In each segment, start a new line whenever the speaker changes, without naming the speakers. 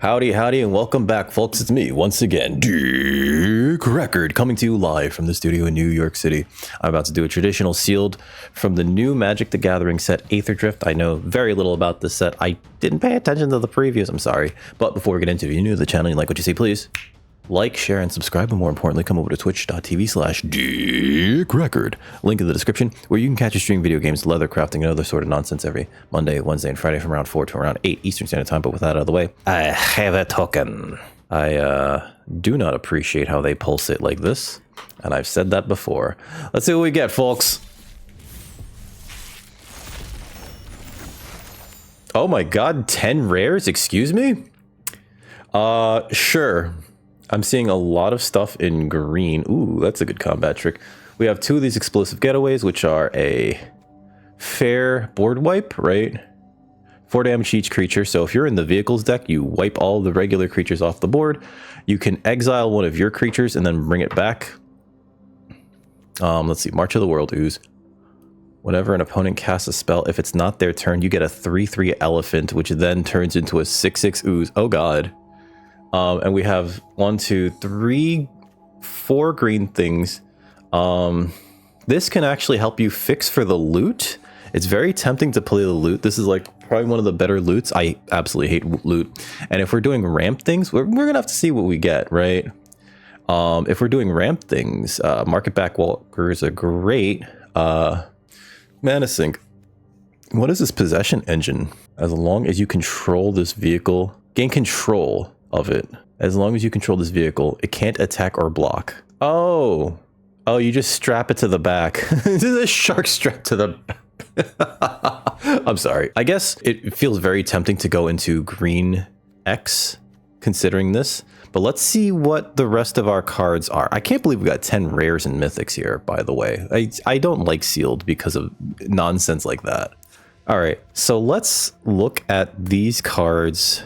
Howdy, howdy, and welcome back, folks. It's me, once again, Dick Record, coming to you live from the studio in New York City. I'm about to do a traditional sealed from the new Magic the Gathering set, Aetherdrift. I know very little about this set. I didn't pay attention to the previews, I'm sorry. But before we get into it, if you're new to the channel and you like what you see, please like, share, and subscribe, and more importantly, come over to twitch.tv/DickRecord. Link in the description, where you can catch a stream video games, leather crafting, and other sort of nonsense every Monday, Wednesday, and Friday from around 4 to around 8 Eastern Standard Time. But with that out of the way, I have a token. I do not appreciate how they pulse it like this, and I've said that before. Let's see what we get, folks. Oh my god, 10 rares? Excuse me? Sure. I'm seeing a lot of stuff in green. Ooh, that's a good combat trick. We have 2 of these explosive getaways, which are a fair board wipe, right? 4 damage each creature. So if you're in the vehicles deck, you wipe all the regular creatures off the board. You can exile one of your creatures and then bring it back. Let's see. March of the World Ooze. Whenever an opponent casts a spell, if it's not their turn, you get a 3/3 elephant, which then turns into a 6/6 ooze. Oh god. And we have 1, 2, 3, 4 green things. This can actually help you fix for the loot. It's very tempting to play the loot. This is like probably one of the better loots. I absolutely hate loot. And if we're doing ramp things, we're gonna have to see what we get, right? If we're doing ramp things, market back walkers are great. Mana Sink. What is this possession engine? As long as you control this vehicle, gain control of it. As long as you control this vehicle, it can't attack or block. Oh, you just strap it to the back. This is a shark strap to the back. I'm sorry. I guess it feels very tempting to go into green X considering this, but let's see what the rest of our cards are. I can't believe we got 10 rares and mythics here, by the way. I don't like sealed because of nonsense like that. All right, so let's look at these cards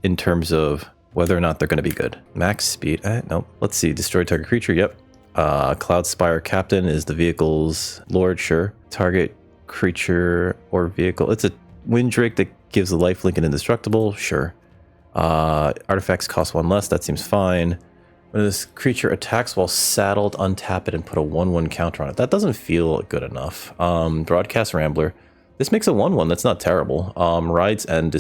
in terms of whether or not they're going to be good. Max speed. Nope. Let's see. Destroy target creature. Yep. Cloud Spire Captain is the vehicle's lord. Sure. Target creature or vehicle. It's a Windrake that gives a lifelink and indestructible. Sure. Artifacts cost 1 less. That seems fine. When this creature attacks while saddled, untap it and put a 1/1 counter on it. That doesn't feel good enough. Broadcast Rambler. This makes a 1/1. That's not terrible. Rides and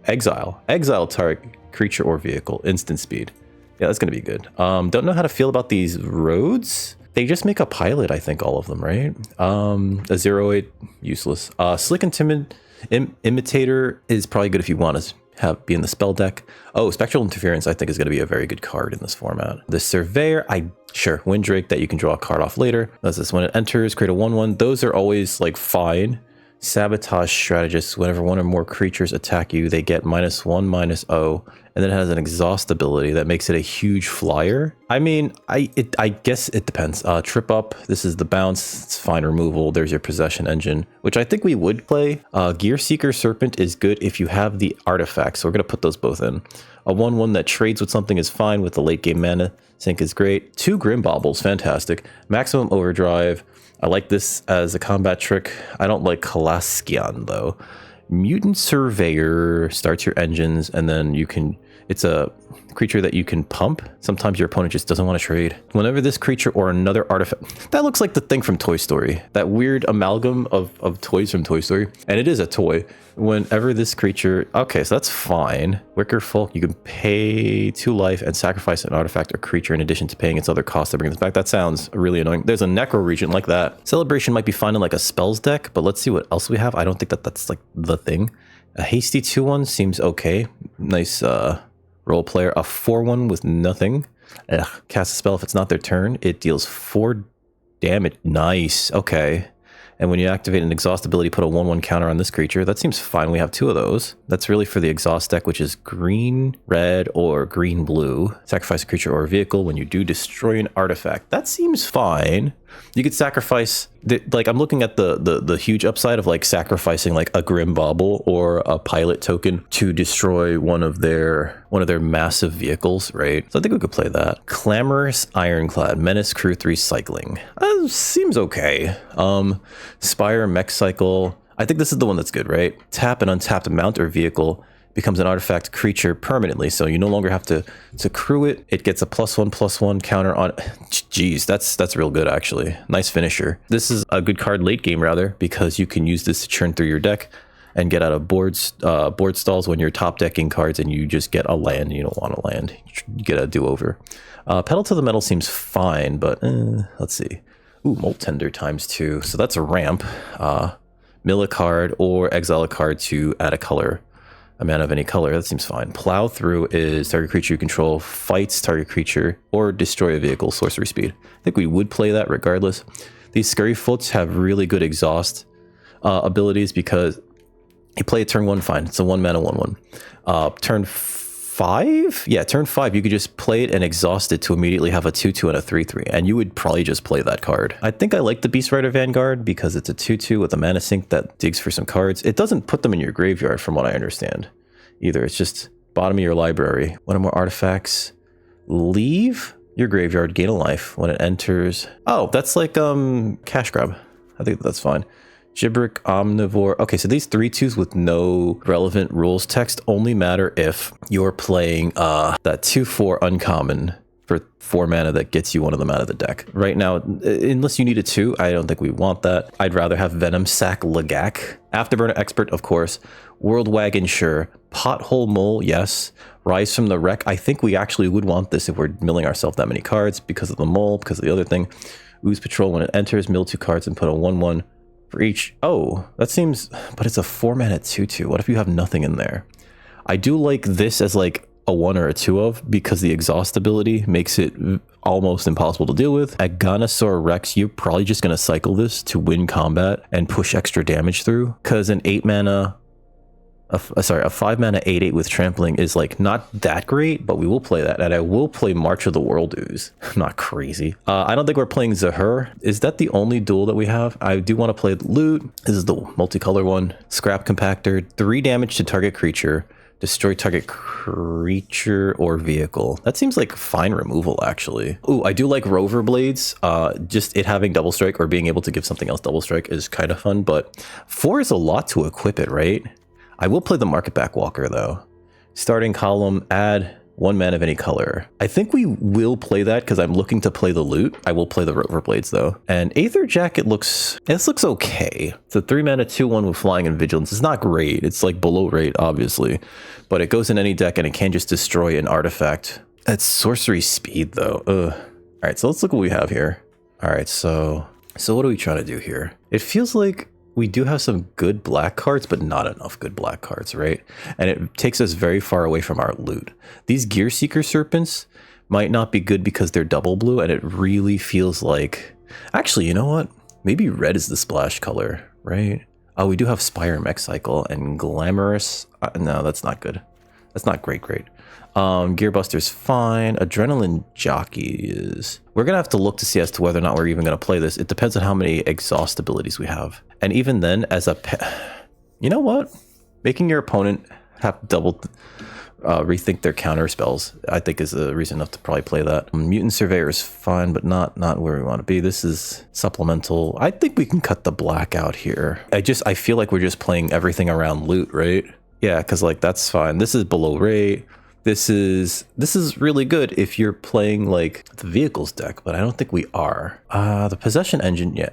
exile. Exile target creature or vehicle. Instant speed. Yeah, that's gonna be good. Don't know how to feel about these roads. They just make a pilot, I think, all of them, right? A 0/8, useless. Slick and Timid Imitator is probably good if you want to be in the spell deck. Oh, Spectral Interference, I think, is going to be a very good card in this format. The Surveyor, sure, Windrake that you can draw a card off later. Does this when it enters, create a 1/1. Those are always like fine. Sabotage Strategist, whenever 1 or more creatures attack you, they get -1/-0, and then it has an exhaust ability that makes it a huge flyer. I mean, I guess it depends. Trip Up, this is the bounce, it's fine removal. There's your possession engine, which I think we would play. Gear Seeker Serpent is good if you have the artifacts, so we're gonna put those both in. A 1/1 that trades with something is fine with the late game mana. Sink is great. 2 Grim Baubles, fantastic. Maximum Overdrive. I like this as a combat trick. I don't like Kalaskian though. Mutant Surveyor starts your engines, and then you can, it's a creature that you can pump. Sometimes your opponent just doesn't want to trade. Whenever this creature or another artifact, that looks like the thing from Toy Story, that weird amalgam of toys from Toy Story, and it is a toy. Whenever this creature, okay, so that's fine. Wicker Folk, you can pay 2 life and sacrifice an artifact or creature in addition to paying its other cost to bring this back. That sounds really annoying. There's a Necro Regent like that. Celebration might be fine in like a spells deck, but let's see what else we have. I don't think that's like the thing. A Hasty 2/1 seems okay. Nice role player. A 4/1 with nothing. Cast a spell if it's not their turn. It deals 4 damage. Nice. Okay. And when you activate an exhaust ability, put a 1/1 counter on this creature. That seems fine. We have 2 of those. That's really for the exhaust deck, which is green, red, or green, blue. Sacrifice a creature or a vehicle when you do destroy an artifact. That seems fine. You could sacrifice, like I'm looking at the huge upside of like sacrificing like a Grim Bauble or a pilot token to destroy one of their massive vehicles, right? So I think we could play that. Clamorous Ironclad, Menace Crew 3 Cycling. Seems okay. Spire Mech Cycle. I think this is the one that's good, right? Tap an untapped mount or vehicle. becomes an artifact creature permanently. So you no longer have to crew it. It gets a +1/+1 counter on. Jeez, that's real good actually. Nice finisher. This is a good card late game rather, because you can use this to churn through your deck and get out of board stalls when you're top decking cards and you just get a land. You don't want a land. You get a do-over. Pedal to the Metal seems fine, but let's see. Ooh, Molt Tender ×2. So that's a ramp. Mill a card or exile a card to add a color. A mana of any color. That seems fine. Plow Through is target creature you control fights target creature or destroy a vehicle, sorcery speed. I think we would play that regardless. These Scurry Foots have really good exhaust abilities because you play a turn 1, fine. It's a 1 mana 1/1. Turn 5? Yeah, turn 5, you could just play it and exhaust it to immediately have a 2/2 and a 3/3, and you would probably just play that card. I think I like the Beast Rider Vanguard because it's a 2/2 with a mana sink that digs for some cards. It doesn't put them in your graveyard from what I understand either. It's just bottom of your library. One or more artifacts. Leave your graveyard, gain a life when it enters. Oh, that's like cash grab. I think that's fine. Gibrick, Omnivore. Okay, so these 3/2s with no relevant rules text only matter if you're playing that 2/4 uncommon for 4 mana that gets you one of them out of the deck. Right now, unless you need a 2, I don't think we want that. I'd rather have Venom Sack Lagak. Afterburner Expert, of course. World Wagon, sure. Pothole Mole, yes. Rise from the Wreck. I think we actually would want this if we're milling ourselves that many cards because of the mole, because of the other thing. Ooze Patrol, when it enters, mill 2 cards and put a 1/1 for each. Oh, that seems, but it's a 4 mana 2/2. What if you have nothing in there? I do like this as like a 1 or a 2 of, because the exhaust ability makes it almost impossible to deal with. At Ganosaur Rex, you're probably just going to cycle this to win combat and push extra damage through, because an 8 mana, a 5 mana 8/8 with trampling is like not that great, but we will play that. And I will play March of the World Ooze. I'm not crazy. I don't think we're playing Zahur. Is that the only duel that we have? I do want to play Loot. This is the multicolor one. Scrap Compactor, 3 damage to target creature. Destroy target creature or vehicle. That seems like fine removal, actually. Ooh, I do like Rover Blades. Just it having double strike or being able to give something else double strike is kind of fun, but 4 is a lot to equip it, right? I will play the Market Back Walker, though. Starting column, add 1 mana of any color. I think we will play that because I'm looking to play the Loot. I will play the Rover Blades, though. And Aether Jacket looks okay. It's a 3 mana 2/1 with Flying and Vigilance. It's not great. It's like below rate, obviously. But it goes in any deck and it can just destroy an artifact. That's sorcery speed, though. Ugh. All right, so let's look what we have here. All right, so what are we trying to do here? It feels like we do have some good black cards, but not enough good black cards, right? And it takes us very far away from our loot. These Gear Seeker Serpents might not be good because they're double blue, and it really feels like... Actually, you know what? Maybe red is the splash color, right? Oh, we do have Spire Mech Cycle and Glamorous. No, that's not good. That's not great. Gearbuster's fine. Adrenaline Jockey is... We're going to have to look to see as to whether or not we're even going to play this. It depends on how many exhaust abilities we have. And even then, as a... You know what? Making your opponent have double... rethink their counter spells, I think, is a reason enough to probably play that. Mutant Surveyor is fine, but not where we want to be. This is supplemental. I think we can cut the black out here. I feel like we're just playing everything around loot, right? Yeah, because like that's fine. This is below rate. This is really good if you're playing like the vehicles deck, but I don't think we are. The Possession Engine, yeah,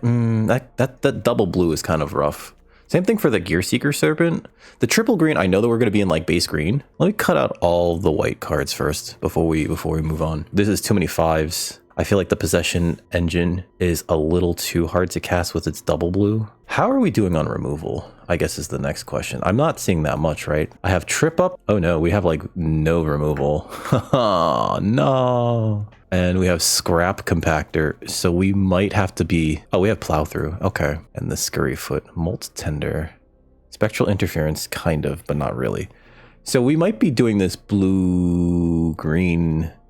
that double blue is kind of rough. Same thing for the Gear Seeker Serpent. The triple green, I know that we're going to be in like base green. Let me cut out all the white cards first before we move on. This is too many 5s. I feel like the Possession Engine is a little too hard to cast with its double blue. How are we doing on removal? I guess is the next question. I'm not seeing that much, right? I have Trip Up. Oh no, we have like no removal. No. And we have Scrap Compactor, so we might have to be... Oh, we have Plow Through. Okay. And the Scurry Foot. Molt Tender. Spectral Interference, kind of, but not really. So we might be doing this blue-green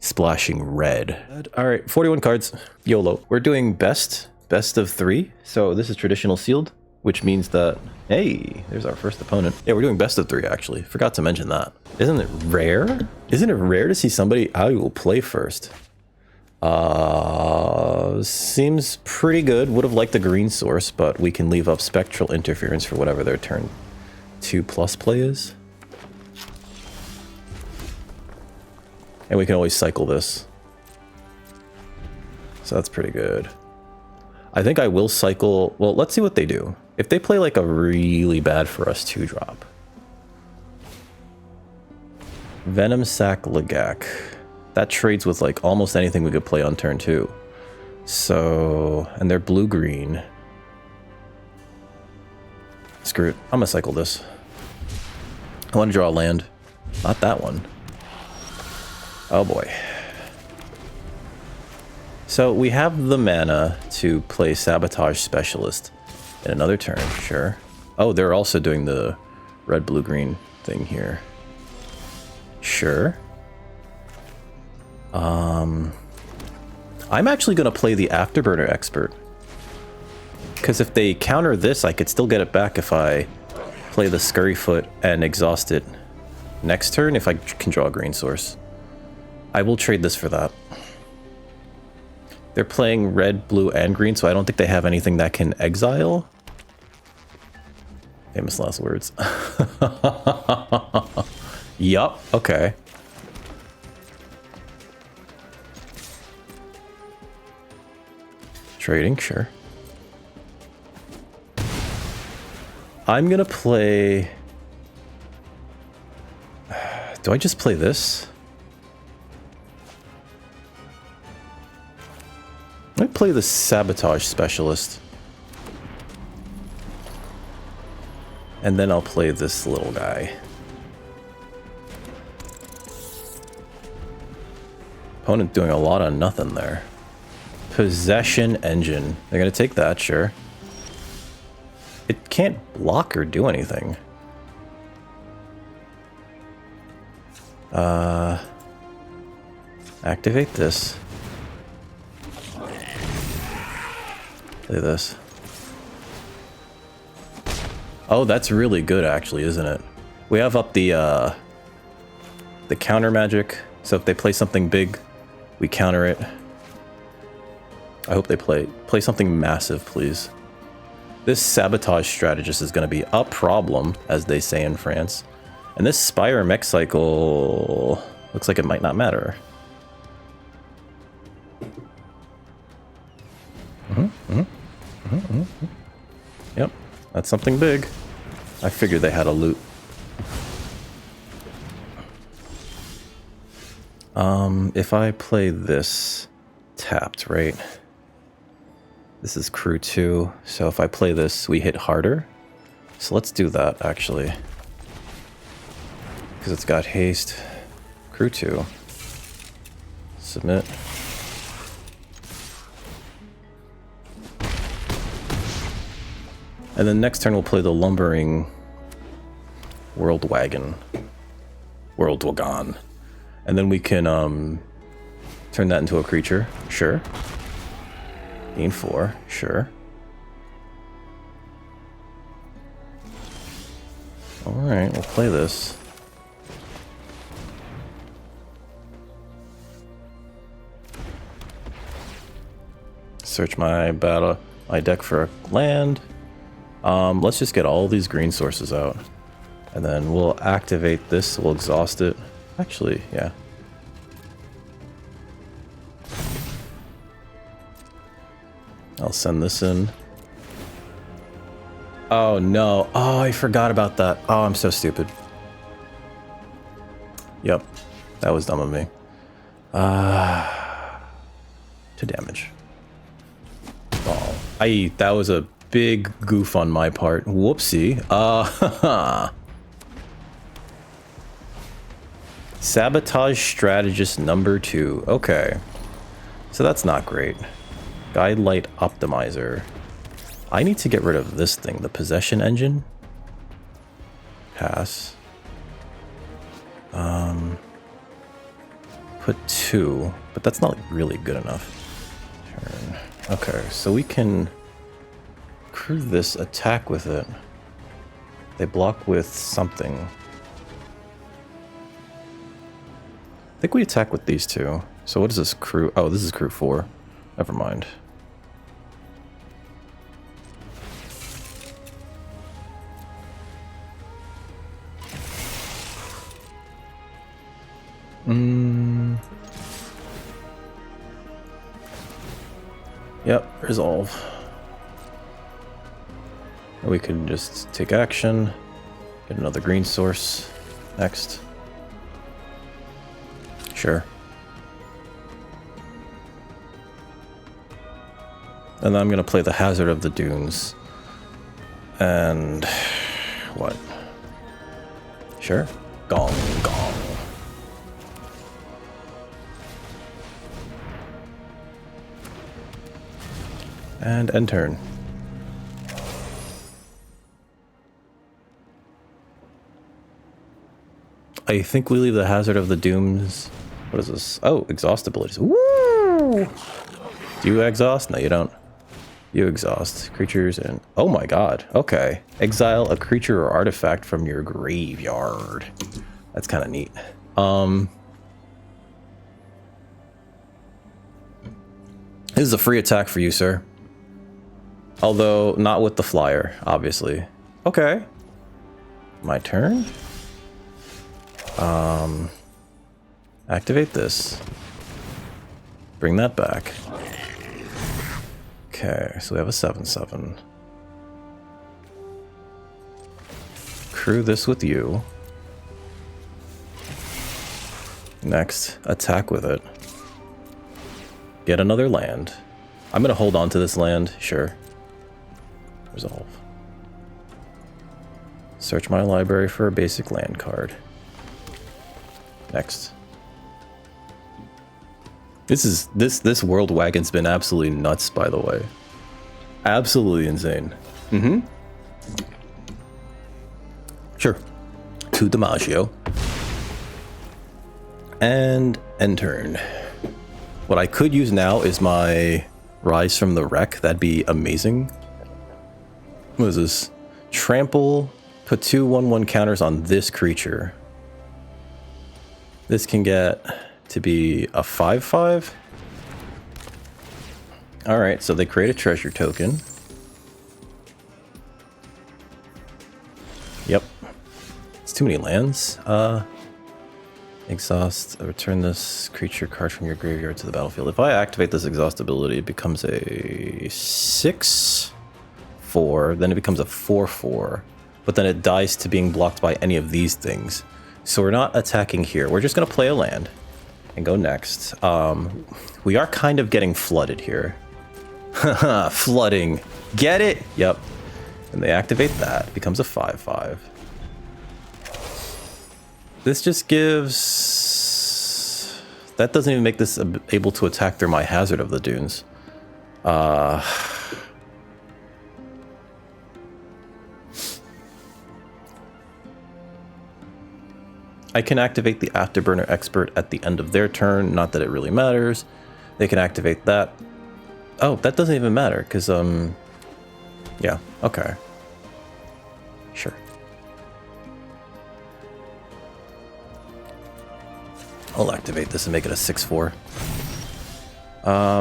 splashing red. All right, 41 cards. YOLO. We're doing best of 3. So this is traditional sealed, which means that... Hey, there's our first opponent. Yeah, we're doing best of 3, actually. Forgot to mention that. Isn't it rare? Isn't it rare to see somebody I will play first? Seems pretty good. Would have liked the green source, but we can leave up Spectral Interference for whatever their turn 2+ play is. And we can always cycle this. So that's pretty good. I think I will cycle... Well, let's see what they do. If they play like a really bad for us 2-drop. Venom Sac Lagak. That trades with like almost anything we could play on turn 2. So... And they're blue-green. Screw it. I'm gonna cycle this. I want to draw a land. Not that one. Oh boy. So we have the mana to play Sabotage Specialist in another turn, sure. Oh, they're also doing the red, blue, green thing here. Sure. I'm actually going to play the Afterburner Expert. Because if they counter this, I could still get it back if I play the Scurryfoot and exhaust it next turn if I can draw a green source. I will trade this for that. They're playing red, blue, and green, so I don't think they have anything that can exile. Famous last words. Yup, okay. Trading, sure. I'm gonna play... Do I just play this? I play the Sabotage Specialist. And then I'll play this little guy. Opponent doing a lot of nothing there. Possession Engine. They're gonna take that, sure. It can't block or do anything. Activate this. Play this. Oh, that's really good actually, isn't it? We have up the counter magic, so if they play something big, we counter it. I hope they play something massive, please. This Sabotage Strategist is going to be a problem, as they say in France. And this Spire Mech Cycle looks like it might not matter. Yep, that's something big. I figured they had a loot. If I play this tapped, right? This is crew 2, so if I play this, we hit harder. So let's do that, actually. Because it's got haste. Crew 2. Submit. And then next turn we'll play the Lumbering World Wagon. And then we can turn that into a creature. Sure. Gain 4. Sure. Alright, we'll play this. Search my deck for a land. Let's just get all these green sources out. And then we'll activate this, we'll exhaust it. Actually, yeah. I'll send this in. Oh no. Oh, I forgot about that. Oh, I'm so stupid. Yep. That was dumb of me. To damage. Oh, that was a big goof on my part. Whoopsie. Sabotage Strategist number 2. Okay. So that's not great. Guide Light Optimizer. I need to get rid of this thing, the Possession Engine. Pass. Put 2, but that's not really good enough. Turn. Okay, so we can crew this, attack with it. They block with something. I think we attack with these two. So what is this crew? Oh, this is crew 4. Never mind. Yep, resolve. We can just take action, get another green source. Next. Sure. And then I'm gonna play the Hazard of the Dunes. And what? Sure. Gong, gong. And end turn. I think we leave the Hazard of the Dooms. What is this? Oh, exhaust abilities. Woo! Do you exhaust? No, you don't. You exhaust creatures and... Oh my god. Okay. Exile a creature or artifact from your graveyard. That's kind of neat. This is a free attack for you, sir. Although, not with the flyer, obviously. Okay. My turn. Activate this. Bring that back. Okay, so we have a 7/7. Crew this with you. Next, attack with it. Get another land. I'm gonna hold on to this land, sure. Resolve. Search my library for a basic land card. Next. This world wagon's been absolutely nuts, by the way. Absolutely insane. Mm-hmm. Sure. To DiMaggio. And end turn. What I could use now is my Rise from the Wreck. That'd be amazing. What is this? Trample. Put 2 1/1 counters on this creature. This can get to be a 5/5. Alright, so they create a treasure token. Yep. It's too many lands. Exhaust. Return this creature card from your graveyard to the battlefield. If I activate this exhaust ability, it becomes a 6/4. Then it becomes a 4/4. But then it dies to being blocked by any of these things. So we're not attacking here. We're just going to play a land and go next. We are kind of getting flooded here. Haha, flooding. Get it? Yep. And they activate that. It becomes a 5/5. This just gives... That doesn't even make this able to attack through my Hazard of the Dunes. I can activate the Afterburner Expert at the end of their turn. Not that it really matters. They can activate that. Oh, that doesn't even matter, because, yeah, okay. Sure. I'll activate this and make it a 6/4.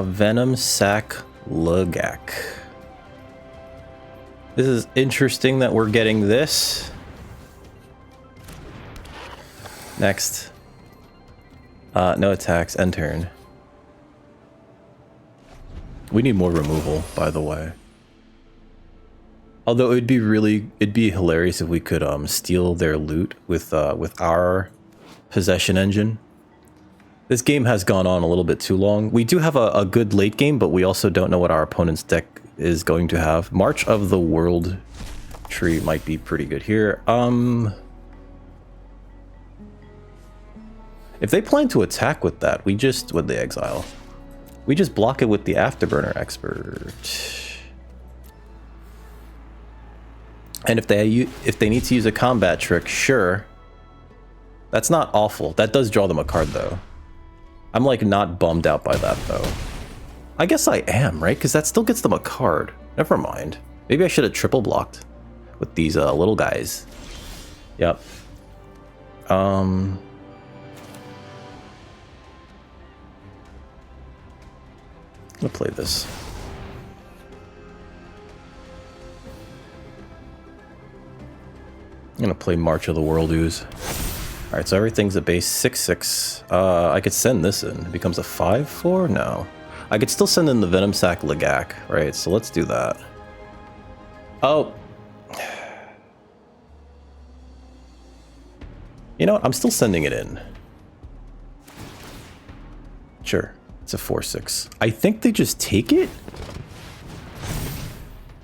Venom Sac Lugak. This is interesting that we're getting this. Next. No attacks, end turn. We need more removal, by the way. Although it'd be hilarious if we could steal their loot with our possession engine. This game has gone on a little bit too long. We do have a good late game, but we also don't know what our opponent's deck is going to have. March of the World Tree might be pretty good here. If they plan to attack with that, with the exile, we just block it with the Afterburner Expert. And if they need to use a combat trick, sure. That's not awful. That does draw them a card, though. I'm, like, not bummed out by that, though. I guess I am, right? Because that still gets them a card. Never mind. Maybe I should have triple blocked with these little guys. Yep. I'm gonna play this. I'm gonna play March of the World Ooze. Alright, so everything's a base 6/6. I could send this in. It becomes a 5/4? No. I could still send in the Venom Sac Lagak, right? So let's do that. Oh. You know what? I'm still sending it in. Sure. It's a 4/6. I think they just take it?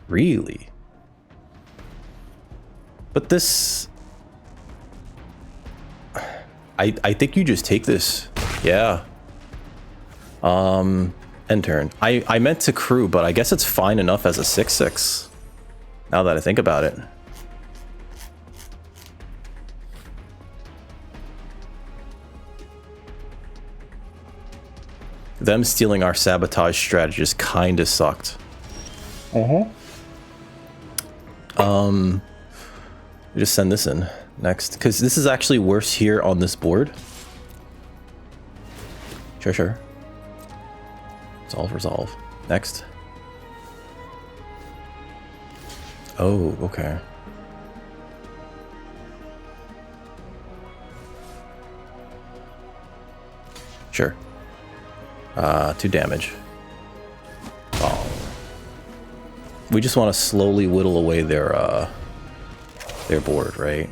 Really? But this... I think you just take this. Yeah. End turn. I meant to crew, but I guess it's fine enough as a 6/6. Now that I think about it. Them stealing our sabotage strategist kinda sucked. We just send this in next, because this is actually worse here on this board. Sure. Resolve. Next. Oh, okay. Sure. 2 damage. Oh. We just want to slowly whittle away their board, right?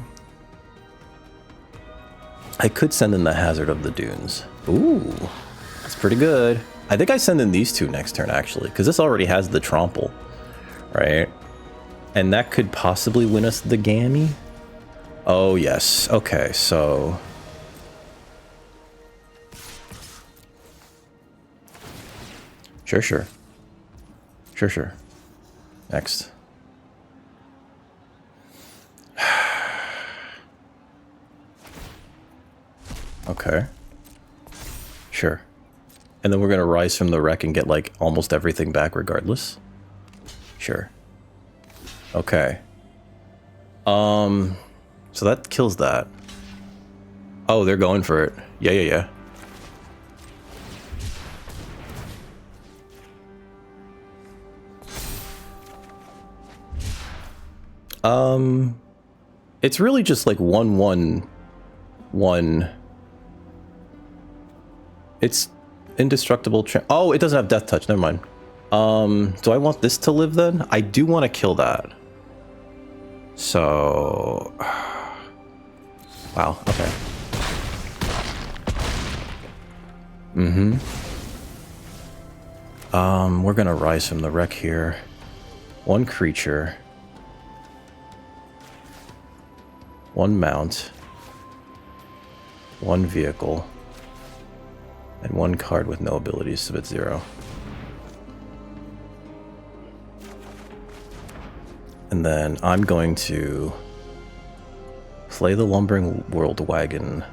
I could send in the Hazard of the Dunes. Ooh, that's pretty good. I think I send in these 2 next turn, actually, because this already has the Trample, right? And that could possibly win us the Gammy. Oh, yes. Okay, so... Sure. Next. Okay. Sure. And then we're gonna rise from the wreck and get like almost everything back regardless. Sure. Okay. So that kills that. Oh, they're going for it. Yeah. It's really just like 1/1/1. It's indestructible. Oh, it doesn't have death touch. Never mind. Do I want this to live then? I do want to kill that. So, wow. Okay. We're gonna rise from the wreck here. 1 creature. 1 mount. 1 vehicle. And 1 card with no abilities, so it's 0. And then I'm going to play the Lumbering World Wagon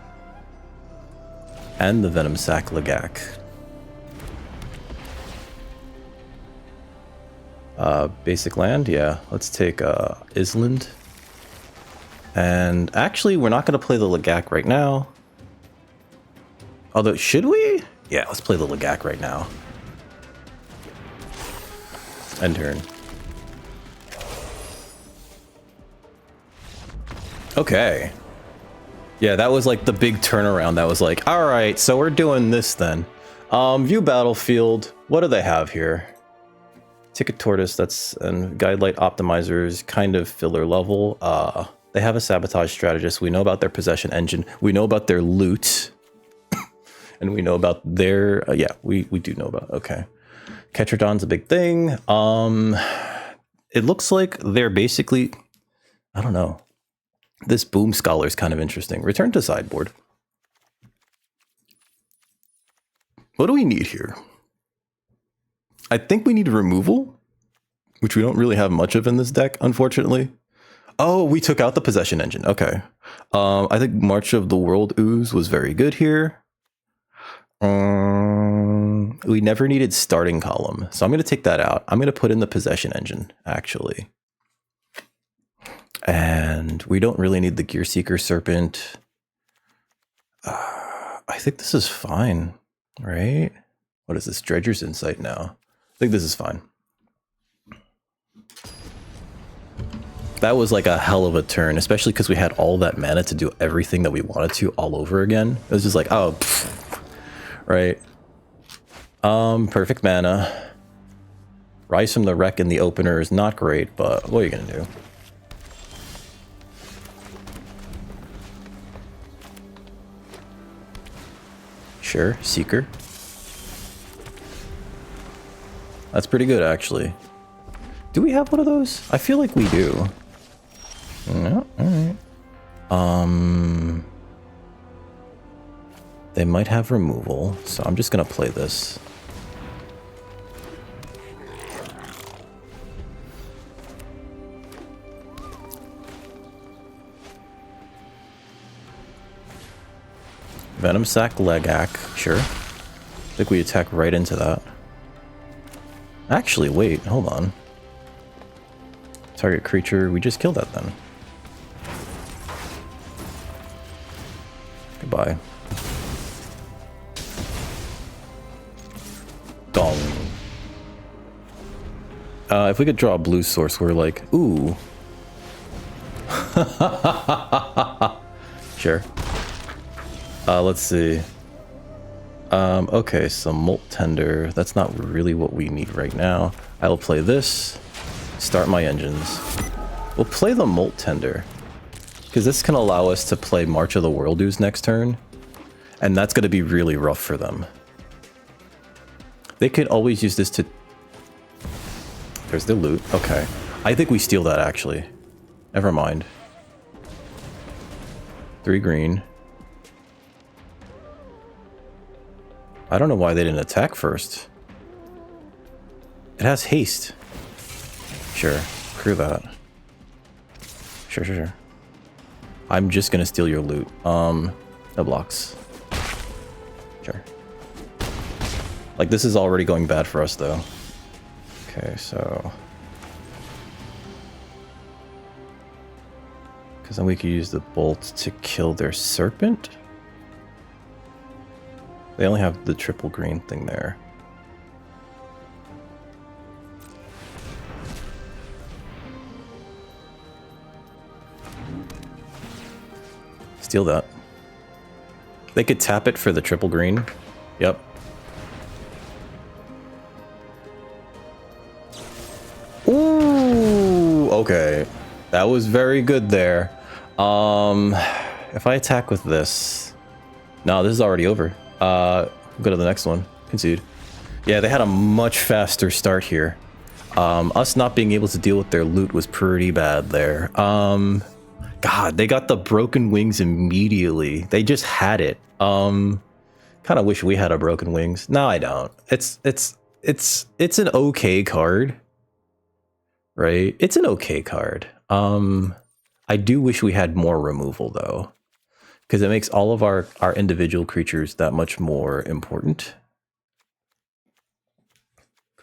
and the Venom Sac Lagak. Basic land, yeah. Let's take Island. And actually, we're not going to play the Lagak right now. Although, should we? Yeah, let's play the Lagak right now. End turn. Okay. Yeah, that was like the big turnaround. That was like, all right, so we're doing this then. View battlefield. What do they have here? Ticket Tortoise, that's and Guidelight Optimizers, kind of filler level. They have a sabotage strategist. We know about their possession engine. We know about their loot. And we know about their yeah, we do know about. Okay. Ketradon's a big thing. It looks like they're basically, I don't know. This Boom Scholar is kind of interesting. Return to sideboard. What do we need here? I think we need removal, which we don't really have much of in this deck, unfortunately. Oh, we took out the possession engine. Okay. I think March of the World Ooze was very good here. We never needed starting column, so I'm going to take that out. I'm going to put in the possession engine, actually. And we don't really need the Gear Seeker Serpent. I think this is fine, right? What is this? Dredger's Insight now. I think this is fine. That was like a hell of a turn, especially because we had all that mana to do everything that we wanted to all over again. It was just like, oh, pfft, right? Perfect mana. Rise from the Wreck in the opener is not great, but what are you gonna do? Sure, Seeker. That's pretty good, actually. Do we have one of those? I feel like we do. No, alright. They might have removal, so I'm just gonna play this. Venom Sac Legac, sure. I think we attack right into that. Actually, wait, hold on. Target creature, we just killed that then. Goodbye. Gong. If we could draw a blue source, we're like, ooh. Sure. Let's see. Okay, so Molt Tender. That's not really what we need right now. I will play this. Start my engines. We'll play the Molt Tender, because this can allow us to play March of the Whirldews next turn, and that's going to be really rough for them. They could always use this to... There's the loot. Okay. I think we steal that, actually. Never mind. 3 green. I don't know why they didn't attack first. It has haste. Sure. Crew that. Sure. I'm just gonna steal your loot. No blocks. Sure. Like, this is already going bad for us, though. Okay, so... Because then we could use the bolt to kill their serpent? They only have the triple green thing there. Steal that. They could tap it for the triple green. Yep. Ooh, okay. That was very good there. If I attack with this... No, this is already over. Go to the next one. Concede. Yeah, they had a much faster start here. Us not being able to deal with their loot was pretty bad there. God, they got the broken wings immediately. They just had it. Kind of wish we had a broken wings. No, I don't. It's an okay card. Right? It's an okay card. I do wish we had more removal though, because it makes all of our individual creatures that much more important.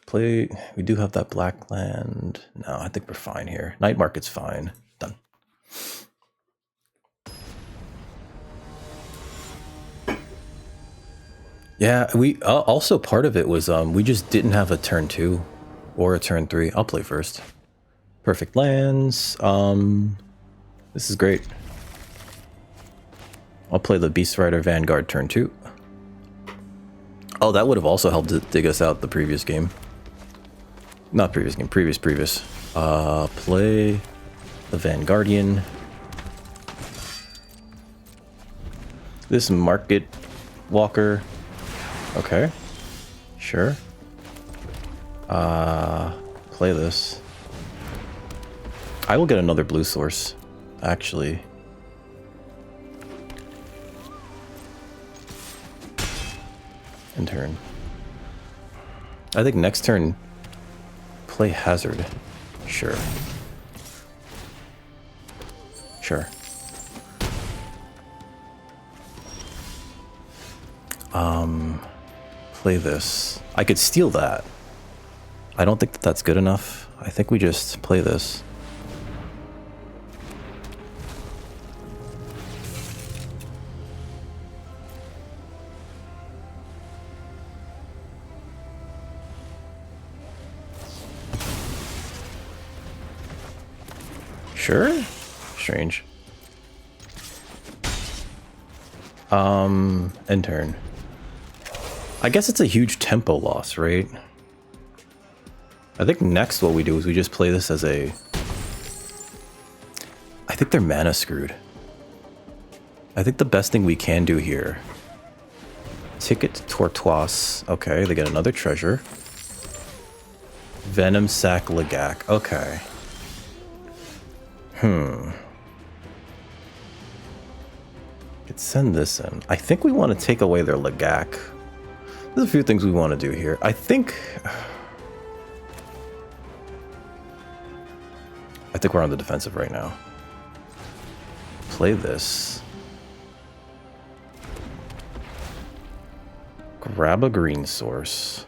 Play. We do have that black land. No, I think we're fine here. Night Market's fine. Done. Yeah, we also part of it was we just didn't have a turn 2 or a turn 3. I'll play first. Perfect lands. This is great. I'll play the Beast Rider Vanguard turn 2. Oh, that would have also helped to dig us out the previous game. Not previous game, previous. Play the Vanguardian. This Market Walker. Okay. Sure. Play this. I will get another blue source, actually. In turn. I think next turn, play Hazard. Sure. Sure. Play this. I could steal that. I don't think that that's good enough. I think we just play this. Sure? Strange. End turn. I guess it's a huge tempo loss, right? I think next what we do is we just play this as a... I think they're mana screwed. I think the best thing we can do here... Ticket Tortoise. Okay, they get another treasure. Venom Sac Lagak. Okay. Could send this in. I think we want to take away their Lagak. There's a few things we want to do here. I think we're on the defensive right now. Play this. Grab a green source.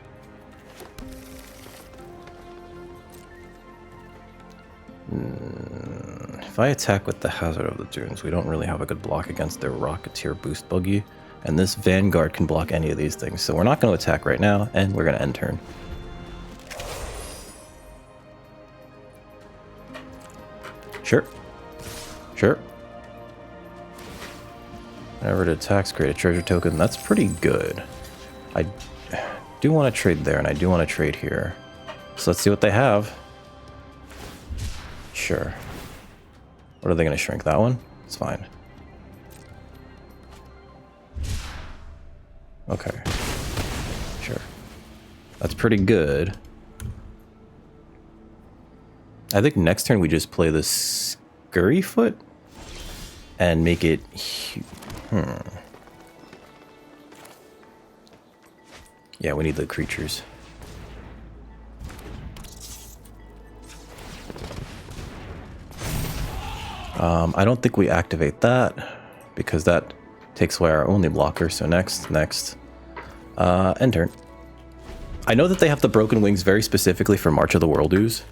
If I attack with the Hazard of the Dunes, we don't really have a good block against their Rocketeer boost buggy. And this Vanguard can block any of these things. So we're not going to attack right now, and we're going to end turn. Sure. Sure. Whenever it attacks, create a treasure token. That's pretty good. I do want to trade there, and I do want to trade here. So let's see what they have. Sure. What are they going to shrink? That one? It's fine. Okay. Sure. That's pretty good. I think next turn we just play this Scurryfoot and make it... Yeah, we need the creatures. I don't think we activate that because that takes away our only blocker. So next. End turn. I know that they have the Broken Wings very specifically for March of the World Ooze.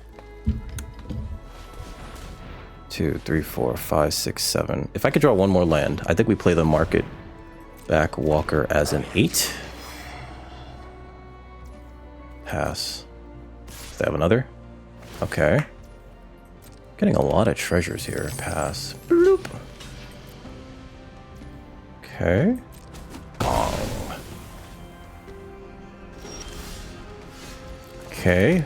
2, 3, 4, 5, 6, 7. If I could draw one more land, I think we play the Market Back Walker as an 8. Pass. They have another? Okay. Getting a lot of treasures here. Pass. Bloop. Okay. Bong. Okay.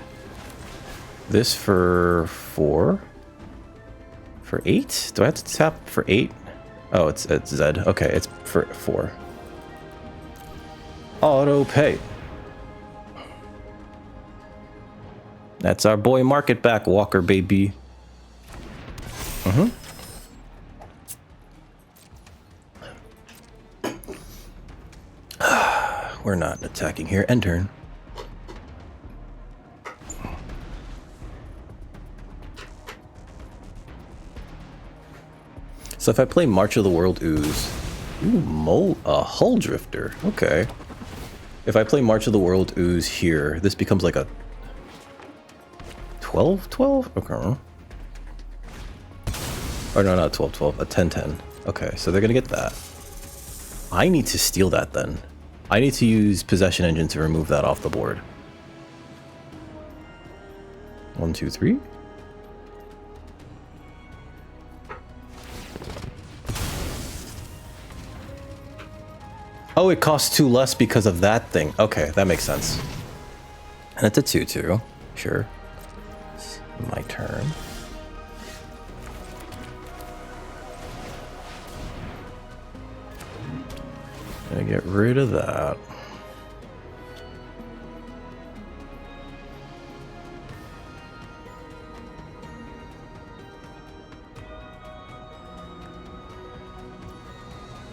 This for 4. For 8? Do I have to tap for 8? Oh, it's Z. Okay, it's for 4. Auto pay. That's our boy Market Back Walker, baby. We're not attacking here. End turn. So if I play March of the World Ooze... Ooh, Hull Drifter. Okay. If I play March of the World Ooze here, this becomes like a... 12-12? Okay. Or no, not 12-12. A 10-10. Okay, so they're gonna get that. I need to steal that then. I need to use Possession Engine to remove that off the board. 1, 2, 3. Oh, it costs 2 less because of that thing. Okay, that makes sense. And it's a 2-2. Sure. It's my turn. Gonna get rid of that.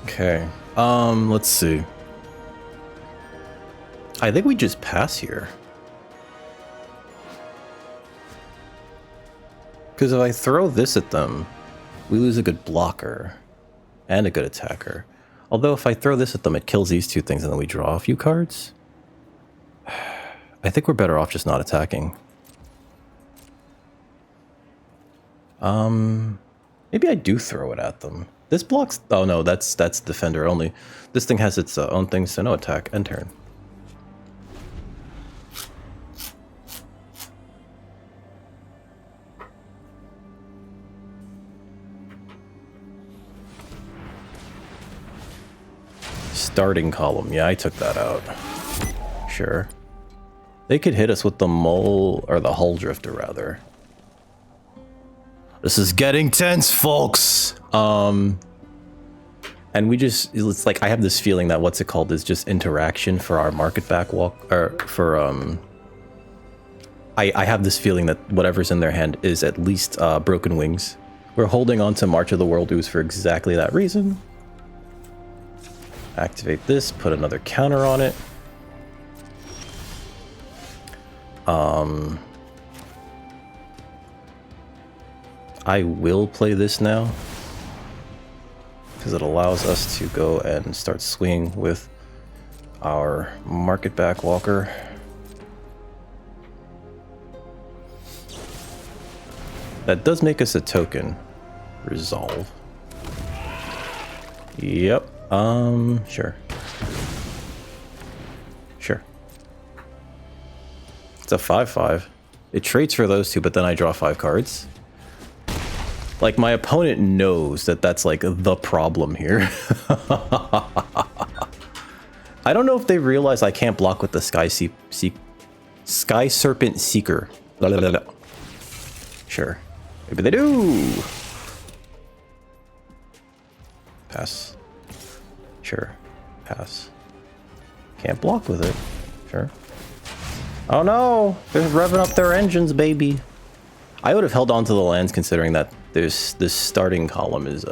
Okay. Let's see. I think we just pass here. Because if I throw this at them, we lose a good blocker and a good attacker. Although if I throw this at them, it kills these two things and then we draw a few cards. I think we're better off just not attacking. Maybe I do throw it at them. This blocks... Oh no, that's defender only. This thing has its own thing, so no attack. End turn. Starting column. Yeah, I took that out. Sure. They could hit us with the mole, or the hull drifter, rather. This is getting tense, folks! And we just, it's like, I have this feeling that what's it called is just interaction for our market back walk, or for, I have this feeling that whatever's in their hand is at least Broken Wings. We're holding on to March of the World Ooze for exactly that reason. Activate this, put another counter on it. I will play this now, because it allows us to go and start swinging with our market back walker. That does make us a token. Resolve. Yep. Sure. Sure. It's a 5/5. It trades for those two, but then I draw 5 cards. Like, my opponent knows that that's, like, the problem here. I don't know if they realize I can't block with the Sky Serpent Seeker. Blah, blah, blah, blah. Sure. Maybe they do. Pass. Sure. Pass. Can't block with it. Sure. Oh no! They're revving up their engines, baby. I would have held on to the lands considering that this starting column is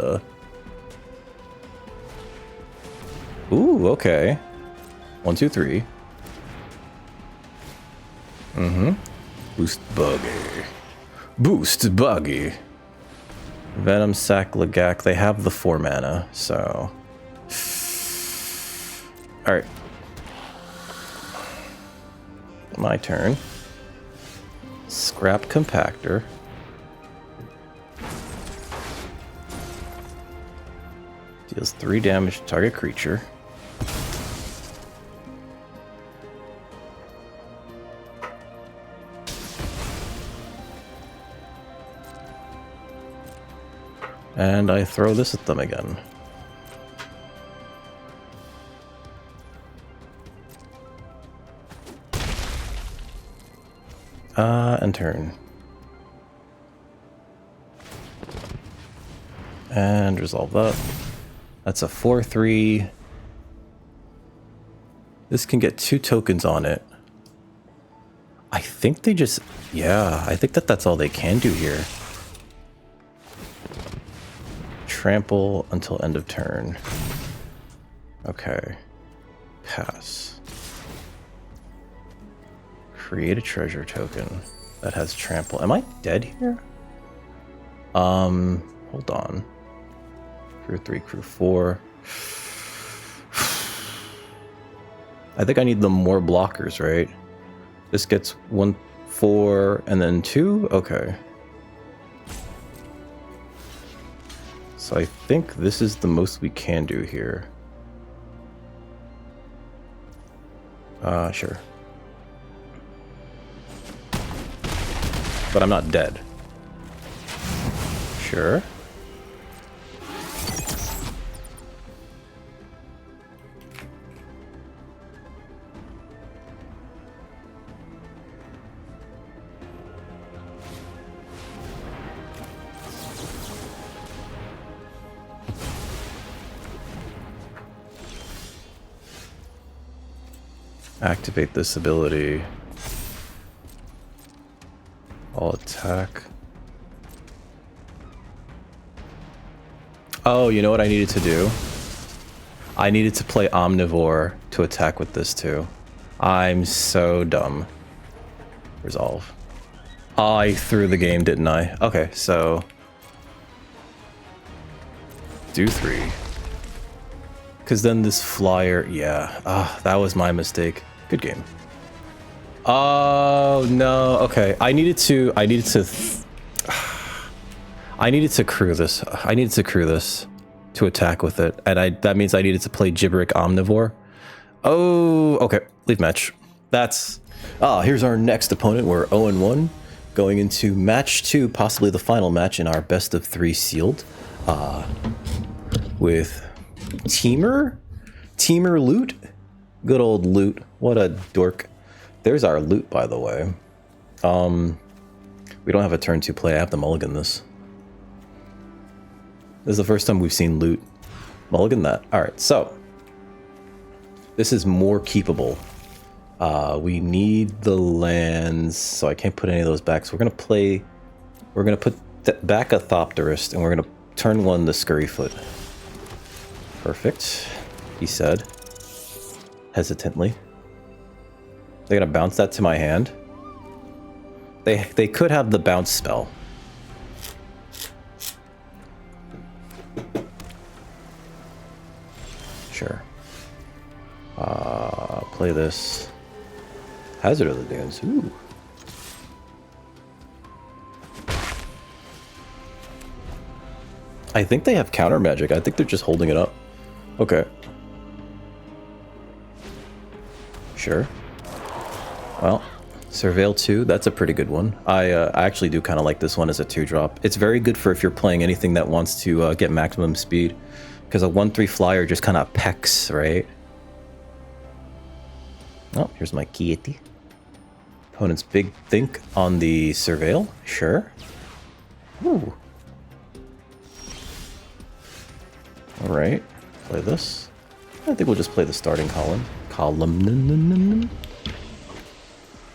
Ooh, okay. 1, 2, 3. Boost buggy. Boost buggy. Venom Sack Lagak. They have the 4 mana, so. Alright. My turn. Scrap Compactor. Deals 3 damage to target creature. And I throw this at them again. And turn. And resolve that. That's a 4/3. This can get 2 tokens on it. I think they just... Yeah, I think that's all they can do here. Trample until end of turn. Okay. Pass. Create a treasure token that has trample. Am I dead here? Hold on. Crew 3, crew 4. I think I need the more blockers, right? This gets 1, 4, and then 2? Okay. So I think this is the most we can do here. Sure. But I'm not dead. Sure. Activate this ability. I'll attack. Oh, you know what I needed to do? I needed to play Omnivore to attack with this too. I'm so dumb. Resolve. I threw the game, didn't I? Okay, so... do 3. Because then this flyer... Yeah. That was my mistake. Good game. Oh, no. Okay. I needed to crew this. I needed to crew this to attack with it. And that means I needed to play Gibberick Omnivore. Oh, okay. Leave match. That's... here's our next opponent. We're 0-1. Going into match 2, possibly the final match in our best of 3 sealed. With Teamer Loot. Good old loot. What a dork. There's our loot, by the way. We don't have a turn 2 play. I have to mulligan this. This is the first time we've seen loot. Mulligan that. Alright, so. This is more keepable. We need the lands, so I can't put any of those back. So we're gonna put back a Thopterist, and we're gonna turn 1 the Scurryfoot. Perfect, he said, hesitantly. They're gonna bounce that to my hand. They could have the bounce spell. Sure. Play this. Hazard of the Dunes. Ooh. I think they have counter magic. I think they're just holding it up. Okay. Sure. Well, Surveil 2, that's a pretty good one. I actually do kind of like this one as a 2-drop. It's very good for if you're playing anything that wants to get maximum speed. Because a 1/3 flyer just kind of pecks, right? Oh, here's my kitty. Opponent's big think on the Surveil. Sure. Ooh. Alright. Play this. I think we'll just play the starting column.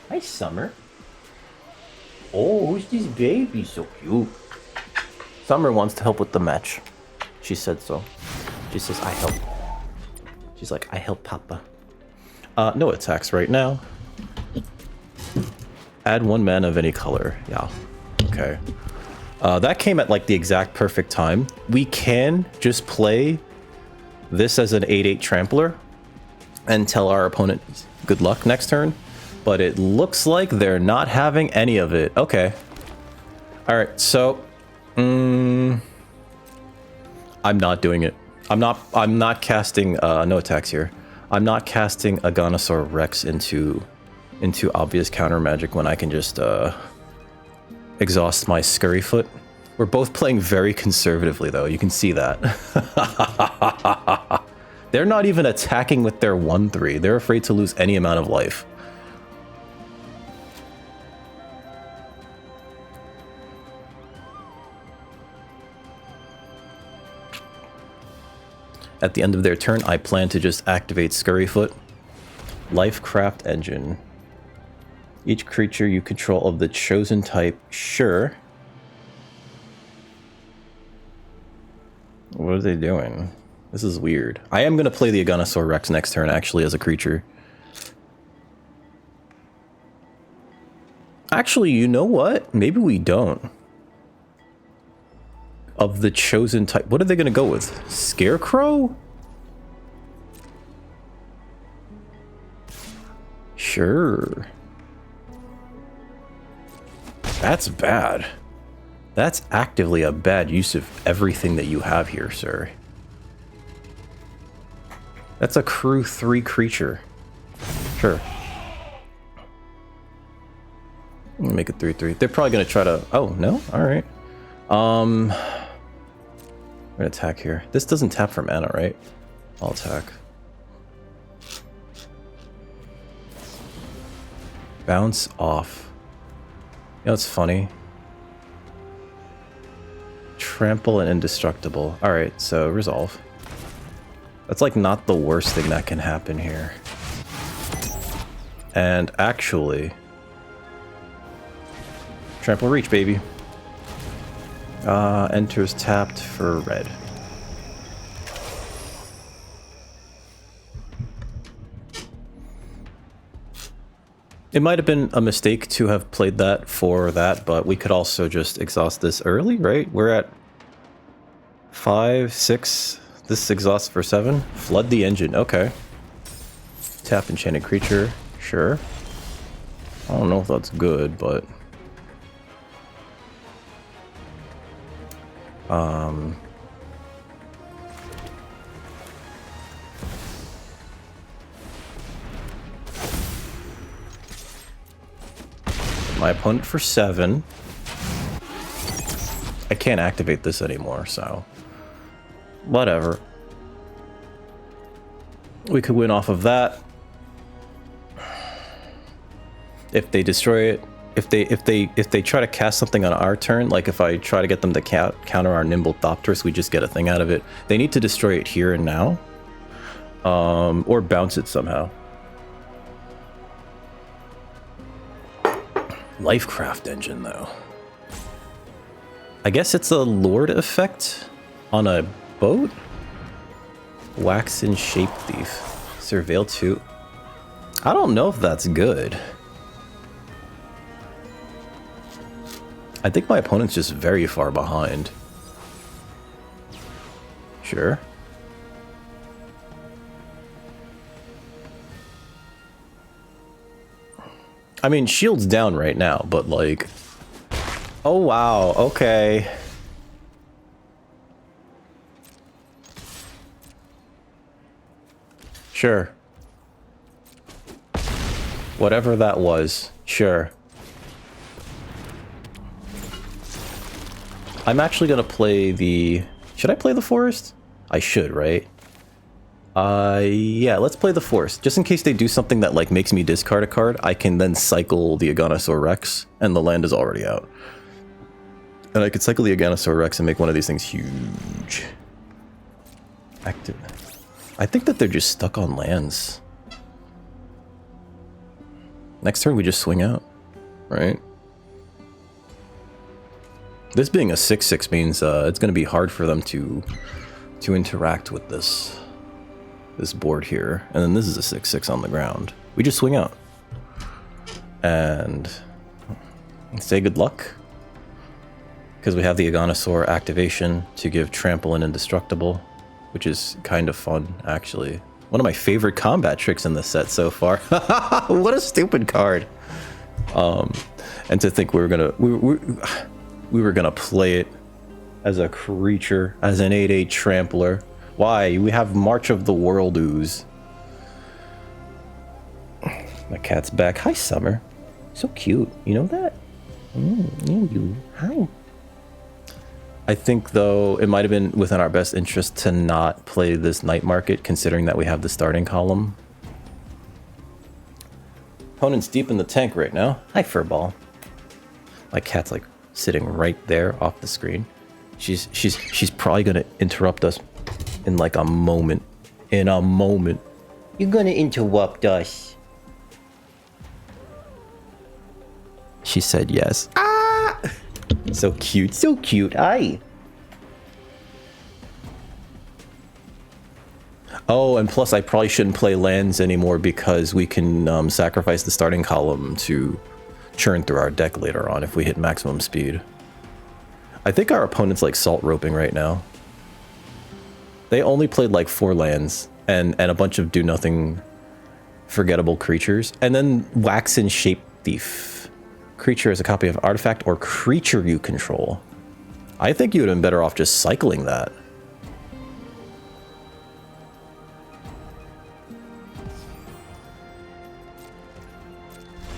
Hi, Summer. Oh, who's this baby? So cute. Summer wants to help with the match. She said so. She says, I help. She's like, I help Papa. No attacks right now. Add 1 mana of any color. Yeah. Okay. That came at like the exact perfect time. We can just play this as an 8/8 trampler and tell our opponent good luck next turn. But it looks like they're not having any of it. Okay. Alright, so I'm not doing it. I'm not casting no attacks here. I'm not casting Aganosaur Rex into obvious counter magic when I can just exhaust my Scurryfoot. We're both playing very conservatively though, you can see that. They're not even attacking with their 1/3. They're afraid to lose any amount of life. At the end of their turn, I plan to just activate Scurryfoot. Lifecraft Engine. Each creature you control of the chosen type, sure. What are they doing? This is weird. I am going to play the Aganosaur Rex next turn, actually, as a creature. Actually, you know what? Maybe we don't. Of the chosen type. What are they going to go with? Scarecrow? Sure. That's bad. That's actively a bad use of everything that you have here, sir. That's a crew 3 creature. Sure. I'm gonna make it 3/3. They're probably gonna try to... Oh, no? Alright. I'm gonna attack here. This doesn't tap for mana, right? I'll attack. Bounce off. You know what's funny? Trample and indestructible. Alright, so resolve. That's like not the worst thing that can happen here. And actually... Trample reach, baby. Enters tapped for red. It might have been a mistake to have played that for that, but we could also just exhaust this early, right? We're at 5, 6. This exhausts for 7. Flood the engine. Okay. Tap enchanted creature. Sure. I don't know if that's good, but... my opponent for 7. I can't activate this anymore, so... Whatever. We could win off of that. If they destroy it, if they try to cast something on our turn, like if I try to get them to counter our Nimble Thopterus, we just get a thing out of it. They need to destroy it here and now, or bounce it somehow. Lifecraft engine, though. I guess it's a Lord effect on a boat? Waxen Shape Thief. Surveil 2. I don't know if that's good. I think my opponent's just very far behind. Sure. I mean, shield's down right now, but like... Oh, wow. Okay. Sure. Whatever that was. Sure. I'm actually gonna play the... Should I play the forest? I should, right? Yeah, let's play the forest. Just in case they do something that, like, makes me discard a card, I can then cycle the Agnieszka Rex, and the land is already out. And I could cycle the Agnieszka Rex and make one of these things huge. Active. I think that they're just stuck on lands. Next turn, we just swing out, right? This being a 6/6 means it's going to be hard for them to interact with this board here. And then this is a 6/6 on the ground. We just swing out. And say good luck. Because we have the Agnieszka activation to give Trample and Indestructible, which is kind of fun, actually. One of my favorite combat tricks in this set so far. What a stupid card. And to think we were gonna play it as a creature, as an 8/8 trampler. Why? We have March of the World Ooze. My cat's back. Hi, Summer. So cute. You know that? You. Hi. I think, though, it might have been within our best interest to not play this night market, considering that we have the starting column. Opponent's deep in the tank right now. Hi, Furball. My cat's like sitting right there off the screen. She's probably gonna interrupt us in like a moment. In a moment. You're gonna interrupt us. She said yes. Ah! So cute, so cute. Hi. Oh, and plus I probably shouldn't play lands anymore because we can sacrifice the starting column to churn through our deck later on if we hit maximum speed. I think our opponent's like salt roping right now. They only played like 4 lands and a bunch of do nothing forgettable creatures. And then Waxen Shape Thief. Creature is a copy of artifact or creature you control. I think you would have been better off just cycling that.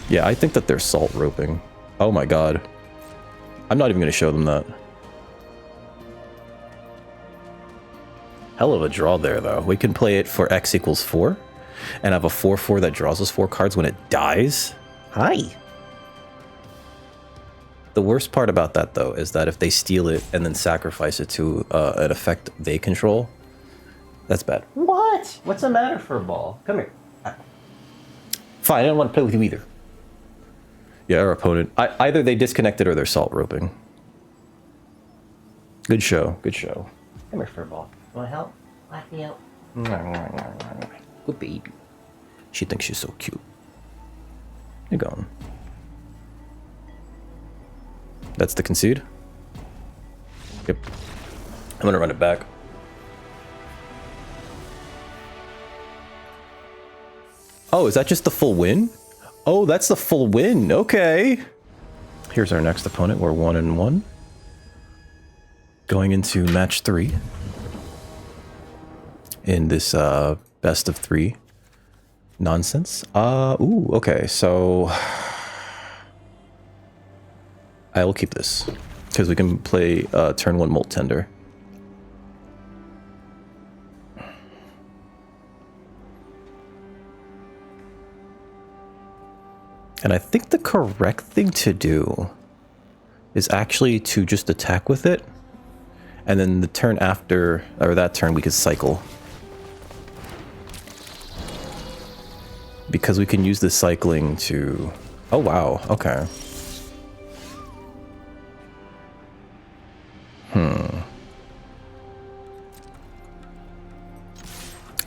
Yeah, I think that they're salt roping. Oh my god. I'm not even going to show them that. Hell of a draw there, though. We can play it for X equals 4 and have a 4/4 that draws us 4 cards when it dies. Hi. The worst part about that, though, is that if they steal it and then sacrifice it to an effect they control, that's bad. What? What's the matter, Furball? Come here. Fine, I don't want to play with you either. Yeah, our opponent. Either they disconnected or they're salt roping. Good show. Good show. Come here, Furball. Want to help? Let me out. Good baby. She thinks she's so cute. You're going. That's the concede? Yep. I'm gonna run it back. Oh, is that just the full win? Oh, that's the full win. Okay. Here's our next opponent. We're 1-1. Going into match 3. In this best of 3 nonsense. Ooh, okay, so I will keep this because we can play turn 1 Molt Tender. And I think the correct thing to do is actually to just attack with it. And then the turn after, or that turn, we could cycle. Because we can use this cycling to... Oh, wow. Okay.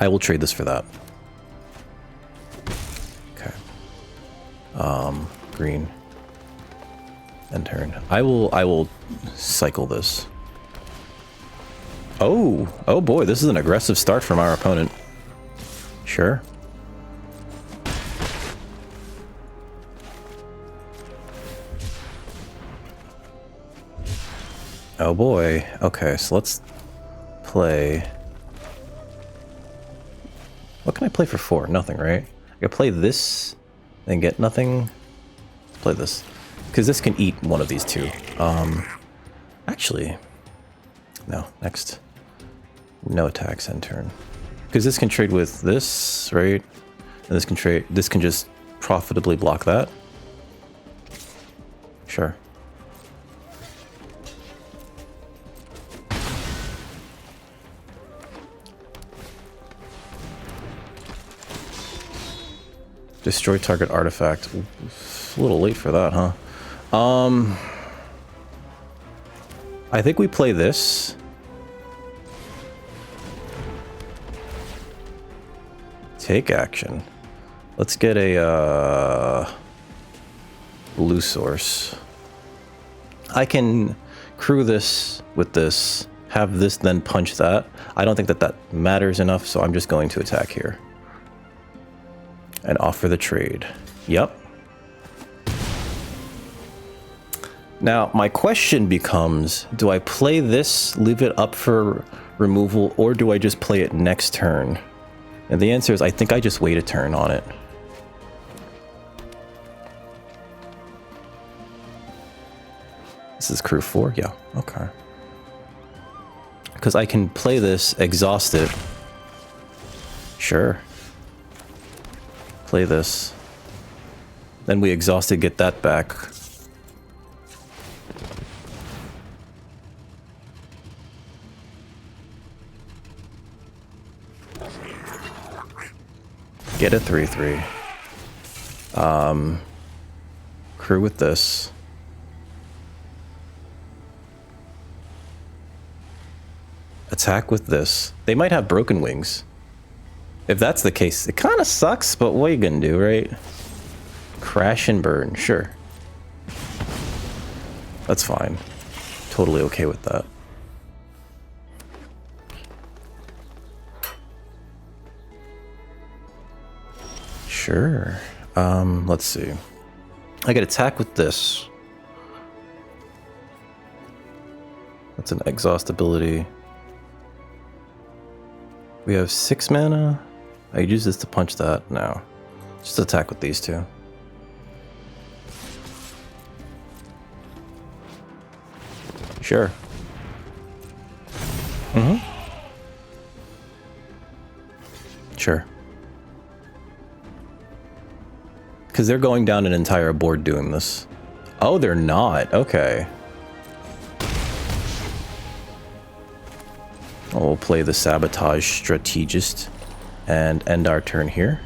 I will trade this for that. Okay. Green. End turn. I will cycle this. Oh boy, this is an aggressive start from our opponent. Sure. Oh boy. Okay, so let's play. What can I play for 4? Nothing, right? I can play this and get nothing. Let's play this. Because this can eat one of these two. Actually, no, next. No attacks end turn. Because this can trade with this, right? And this can trade, this can just profitably block that. Sure. Destroy target artifact. A little late for that, huh? I think we play this. Take action. Let's get a blue source. I can crew this with this, have this then punch that. I don't think that that matters enough, so I'm just going to attack here. And offer the trade. Yep. Now, my question becomes, do I play this, leave it up for removal, or do I just play it next turn? And the answer is, I think I just wait a turn on it. This is crew 4? Yeah, okay. Because I can play this, exhaust it. Sure. Play this. Then we exhaust it, get that back. Get a 3/3. Crew with this. Attack with this. They might have broken wings. If that's the case, it kind of sucks, but what are you gonna do, right? Crash and burn, sure. That's fine. Totally okay with that. Sure. Let's see. I get attack with this. That's an exhaust ability. We have 6 mana. I could use this to punch that. No. Just attack with these two. Sure. Sure. Because they're going down an entire board doing this. Oh, they're not. Okay. We'll play the Sabotage Strategist and end our turn here.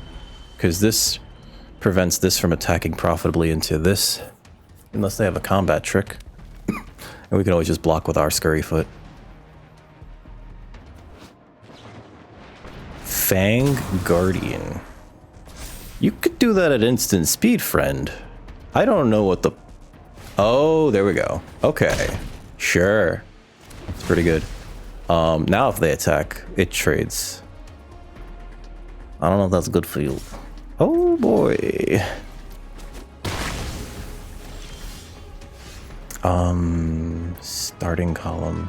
Because this prevents this from attacking profitably into this. Unless they have a combat trick. And we can always just block with our Scurryfoot. Fang Guardian. You could do that at instant speed, friend. I don't know what the... Oh, there we go. Okay. Sure. It's pretty good. Now if they attack, it trades. I don't know if that's good for you. Oh boy. Starting column.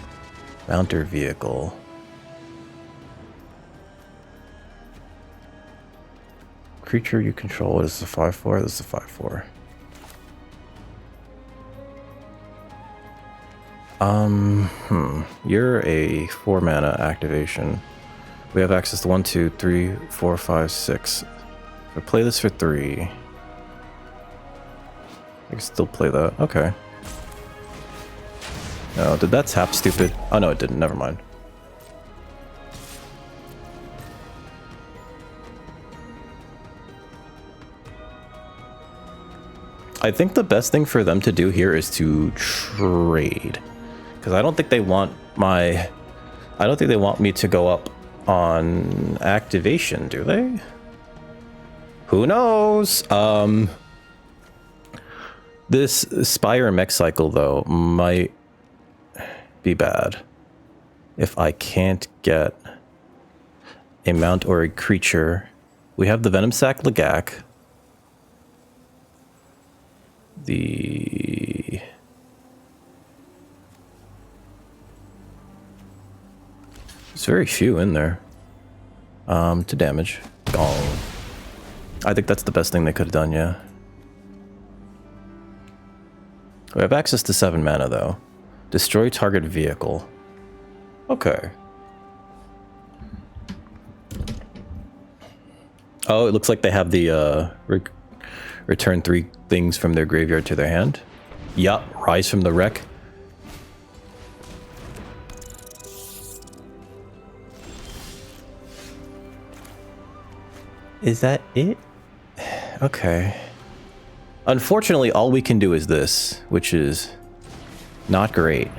Mounter vehicle. Creature you control. What is the 5/4? This is a 5/4. You're a 4 mana activation. We have access to 1, 2, 3, 4, 5, 6. If I play this for 3. I can still play that. Okay. No, did that tap stupid? Oh no, it didn't. Never mind. I think the best thing for them to do here is to trade. Because I don't think they want my... I don't think they want me to go up on activation, do they? Who knows? This Spire mech cycle, though, might be bad if I can't get a mount or a creature. We have the Venom Sac Lagak. There's very few in there. To damage. Gong. I think that's the best thing they could have done, yeah. We have access to 7 mana, though. Destroy target vehicle. Okay. Oh, it looks like they have the, return 3 things from their graveyard to their hand. Yup, rise from the wreck. Is that it? Okay. Unfortunately, all we can do is this, which is not great.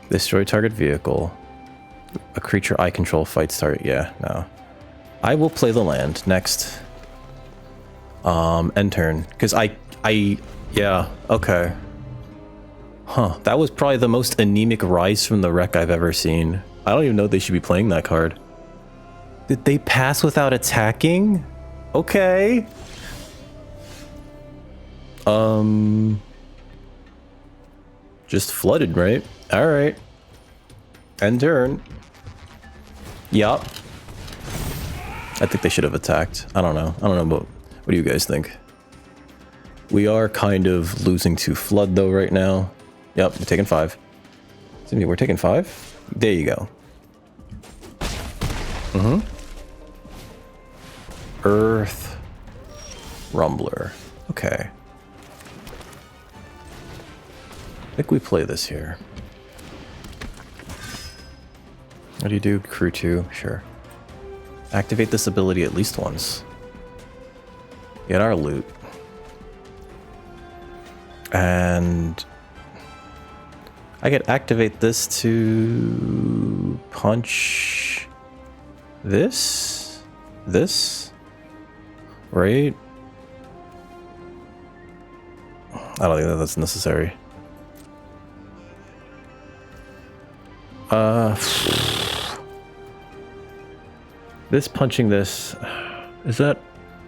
Destroy target vehicle. A creature I control fights target. Yeah, no. I will play the land next. End turn. Because yeah, okay. Huh, that was probably the most anemic rise from the wreck I've ever seen. I don't even know they should be playing that card. Did they pass without attacking? Okay. Just flooded, right? Alright. End turn. Yup. I think they should have attacked. I don't know. I don't know, but what do you guys think? We are kind of losing to flood, though, right now. Yep, we're taking 5. We're taking 5? There you go. Earth Rumbler. Okay. I think we play this here. What do you do? Crew 2? Sure. Activate this ability at least once. Get our loot. And I could activate this to punch this, right? I don't think that that's necessary. This punching this, is that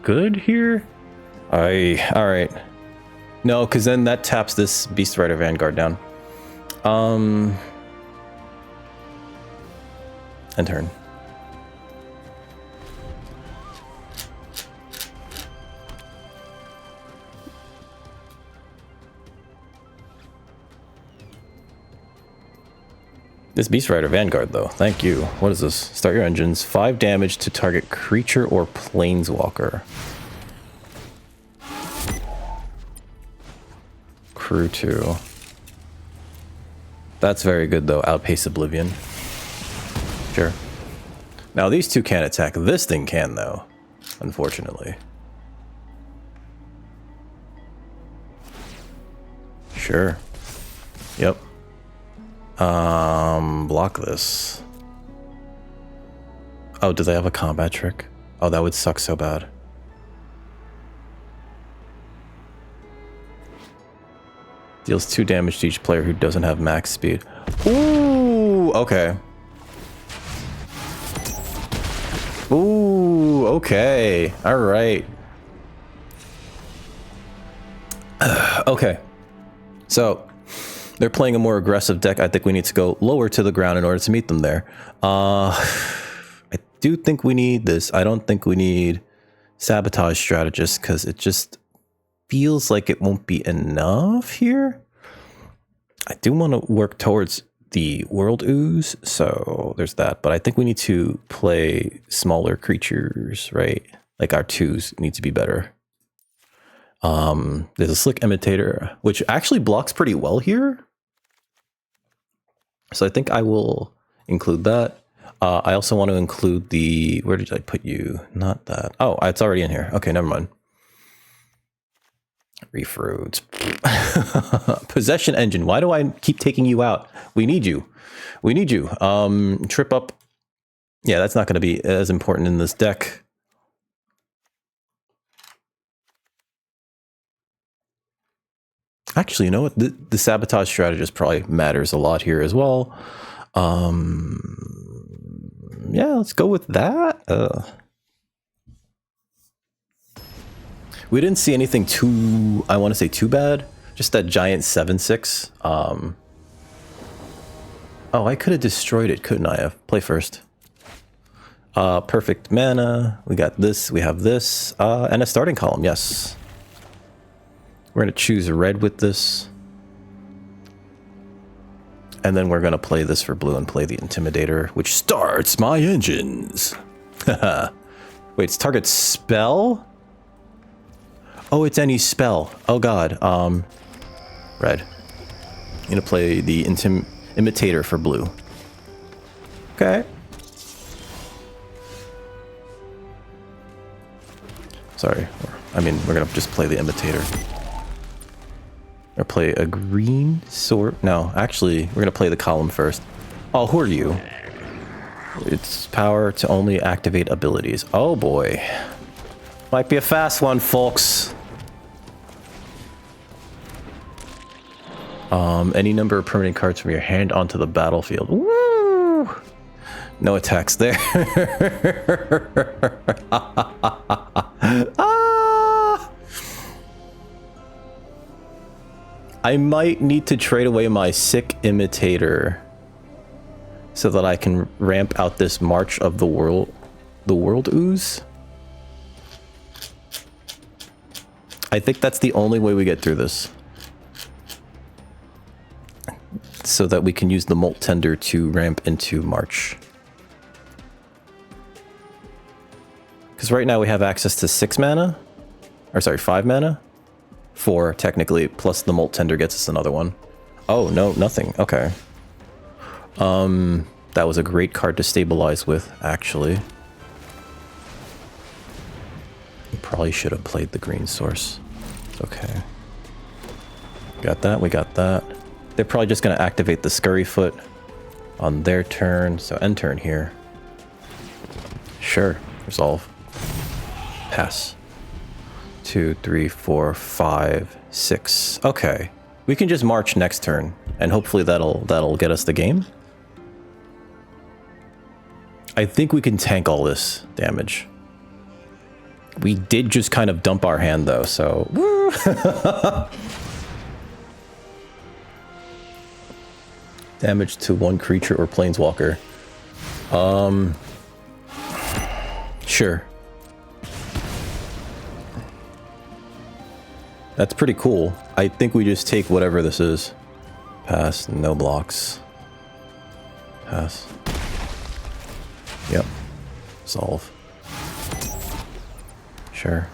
good here? All right. No, because then that taps this Beast Rider Vanguard down. End turn. This Beast Rider Vanguard, though. Thank you. What is this? Start your engines. 5 damage to target creature or planeswalker. Crew 2. That's very good, though. Outpace Oblivion. Sure. Now, these two can't attack. This thing can, though. Unfortunately. Sure. Yep. Block this. Oh, do they have a combat trick? Oh, that would suck so bad. Deals 2 damage to each player who doesn't have max speed. Ooh, okay. Ooh, okay. All right. Okay. So, they're playing a more aggressive deck. I think we need to go lower to the ground in order to meet them there. I do think we need this. I don't think we need Sabotage Strategist because it just feels like it won't be enough here. I do want to work towards the World Ooze, so there's that. But I think we need to play smaller creatures, right? Like our 2s need to be better. There's a Slick Imitator, which actually blocks pretty well here. So I think I will include that. I also want to include the, where did I put you? Not that. Oh, it's already in here. Okay, never mind. Reef Roads. Possession Engine. Why do I keep taking you out? We need you. We need you. Trip Up. Yeah, that's not going to be as important in this deck. Actually, you know what? The Sabotage Strategist probably matters a lot here as well. Yeah, let's go with that. We didn't see anything too, I want to say too bad. Just that giant 7/6. Oh, I could have destroyed it, couldn't I have? Play first. Perfect mana. We got this, we have this, and a starting column, yes. We're going to choose red with this. And then we're going to play this for blue and play the Intimidator, which starts my engines. Wait, it's target spell? Oh, it's any spell. Oh god. Red. I'm going to play the Imitator for blue. Okay. Sorry. I mean, we're going to just play the Imitator. Or play a green sword. No, actually, we're going to play the column first. Oh, who are you? It's power to only activate abilities. Oh boy. Might be a fast one, folks. Any number of permanent cards from your hand onto the battlefield. Woo! No attacks there. I might need to trade away my sick Imitator so that I can ramp out this March of the World Ooze. I think that's the only way we get through this. So that we can use the Molt Tender to ramp into March. Because right now we have access to 6 mana. Or sorry, 5 mana. 4 technically, plus the Molt Tender gets us another one. Oh, no, nothing. Okay. That was a great card to stabilize with, actually. Probably should have played the green source. Okay. Got that, we got that. They're probably just going to activate the Scurryfoot on their turn, so end turn here. Sure, resolve. Pass. 2, 3, 4, 5, 6. Okay. We can just march next turn, and hopefully that'll get us the game. I think we can tank all this damage. We did just kind of dump our hand though, so woo! Damage to one creature or planeswalker. Sure. That's pretty cool. I think we just take whatever this is. Pass, no blocks. Pass. Yep. Solve. Sure.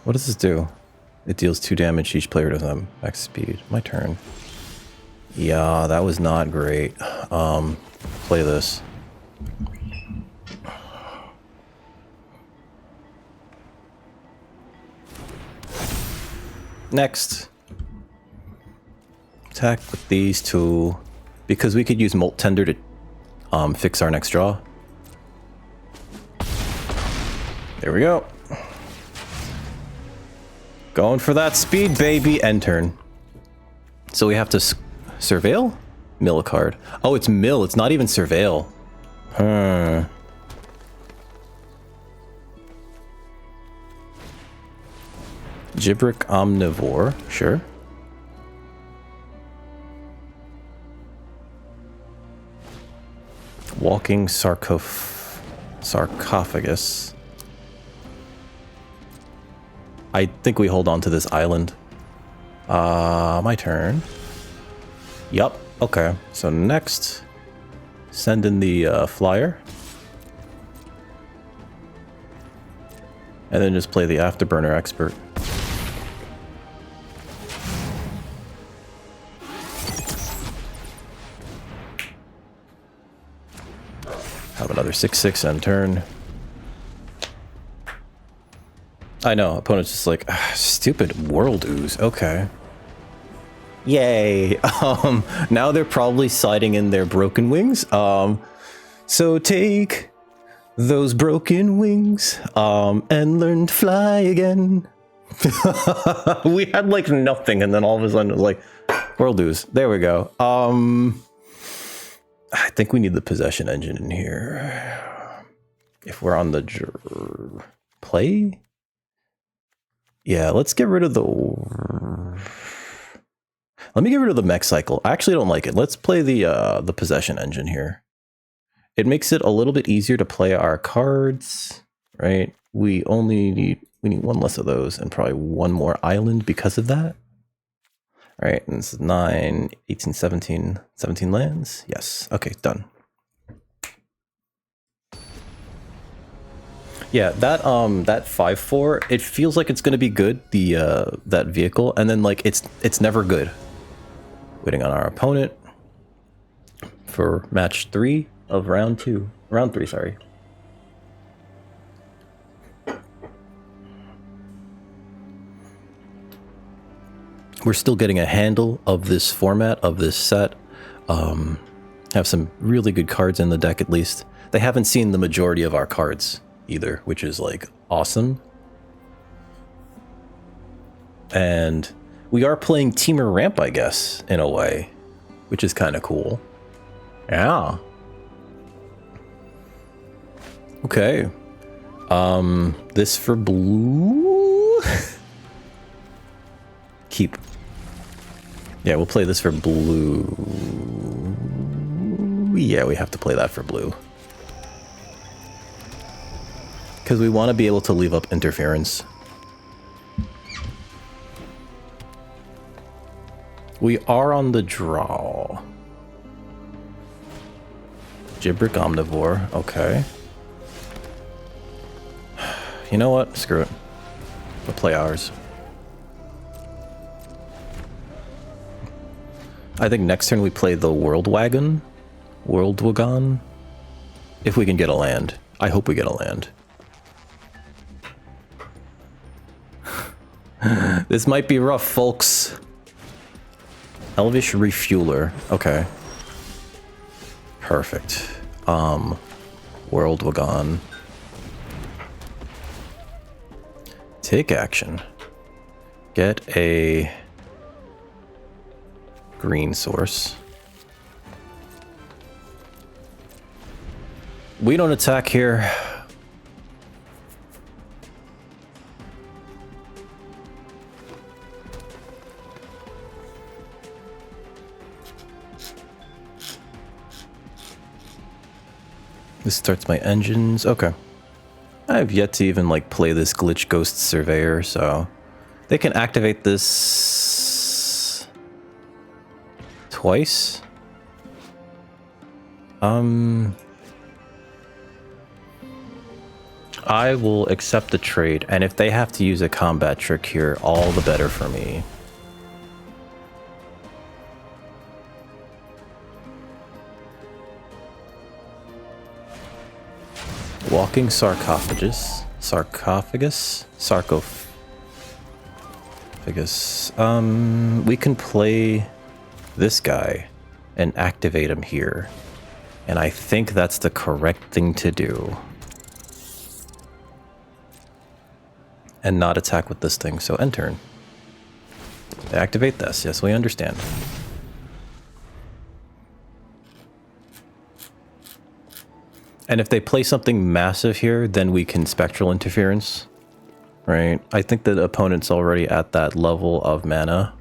What does this do? It deals 2 damage to each player to them. Max speed. My turn. Yeah, that was not great. Play this. Next. Attack with these 2. Because we could use Molt Tender to fix our next draw. There we go. Going for that speed, baby. End turn. So we have to surveil? Mill a card. Oh, it's mill. It's not even surveil. Gibrick Omnivore. Sure. Walking sarcophagus. I think we hold on to this island. My turn. Yup. Okay. So next, send in the flyer. And then just play the Afterburner Expert. Have another 6/6 end turn. I know, opponent's just like, stupid World Ooze, okay. Yay! Now they're probably siding in their broken wings. So take those broken wings, and learn to fly again. We had like nothing, and then all of a sudden it was like, World Ooze. There we go. I think we need the possession engine in here. If we're on the play? Yeah, let's get rid of the... Let me get rid of the mech cycle. I actually don't like it. Let's play the possession engine here. It makes it a little bit easier to play our cards, right? We need one less of those and probably one more island because of that. All right, and this is 9, 18, 17 lands. Yes, okay, done. Yeah, that 5/4, it feels like it's gonna be good, that vehicle, and then like it's never good. Waiting on our opponent for match 3 of round 3, sorry. We're still getting a handle of this format, of this set. Have some really good cards in the deck, at least. They haven't seen the majority of our cards either, which is like awesome. And we are playing Teamer Ramp, I guess, in a way, which is kind of cool. Yeah. Okay. This for blue. Keep. Yeah, we'll play this for blue. Yeah, we have to play that for blue. Because we want to be able to leave up interference. We are on the draw. Gibrick Omnivore, okay. You know what? Screw it. We'll play ours. I think next turn we play the World Wagon. If we can get a land. I hope we get a land. This might be rough, folks. Elvish Refueler. Okay. Perfect. World Wagon. Take action. Get a green source. We don't attack here. This starts my engines. Okay. I have yet to even like play this Glitch Ghost Surveyor, so they can activate this twice. I will accept the trade, and if they have to use a combat trick here, all the better for me. Walking sarcophagus. We can play this guy and activate him here. And I think that's the correct thing to do. And not attack with this thing, so end turn. They activate this, yes, we understand. And if they play something massive here, then we can Spectral Interference, right? I think the opponent's already at that level of mana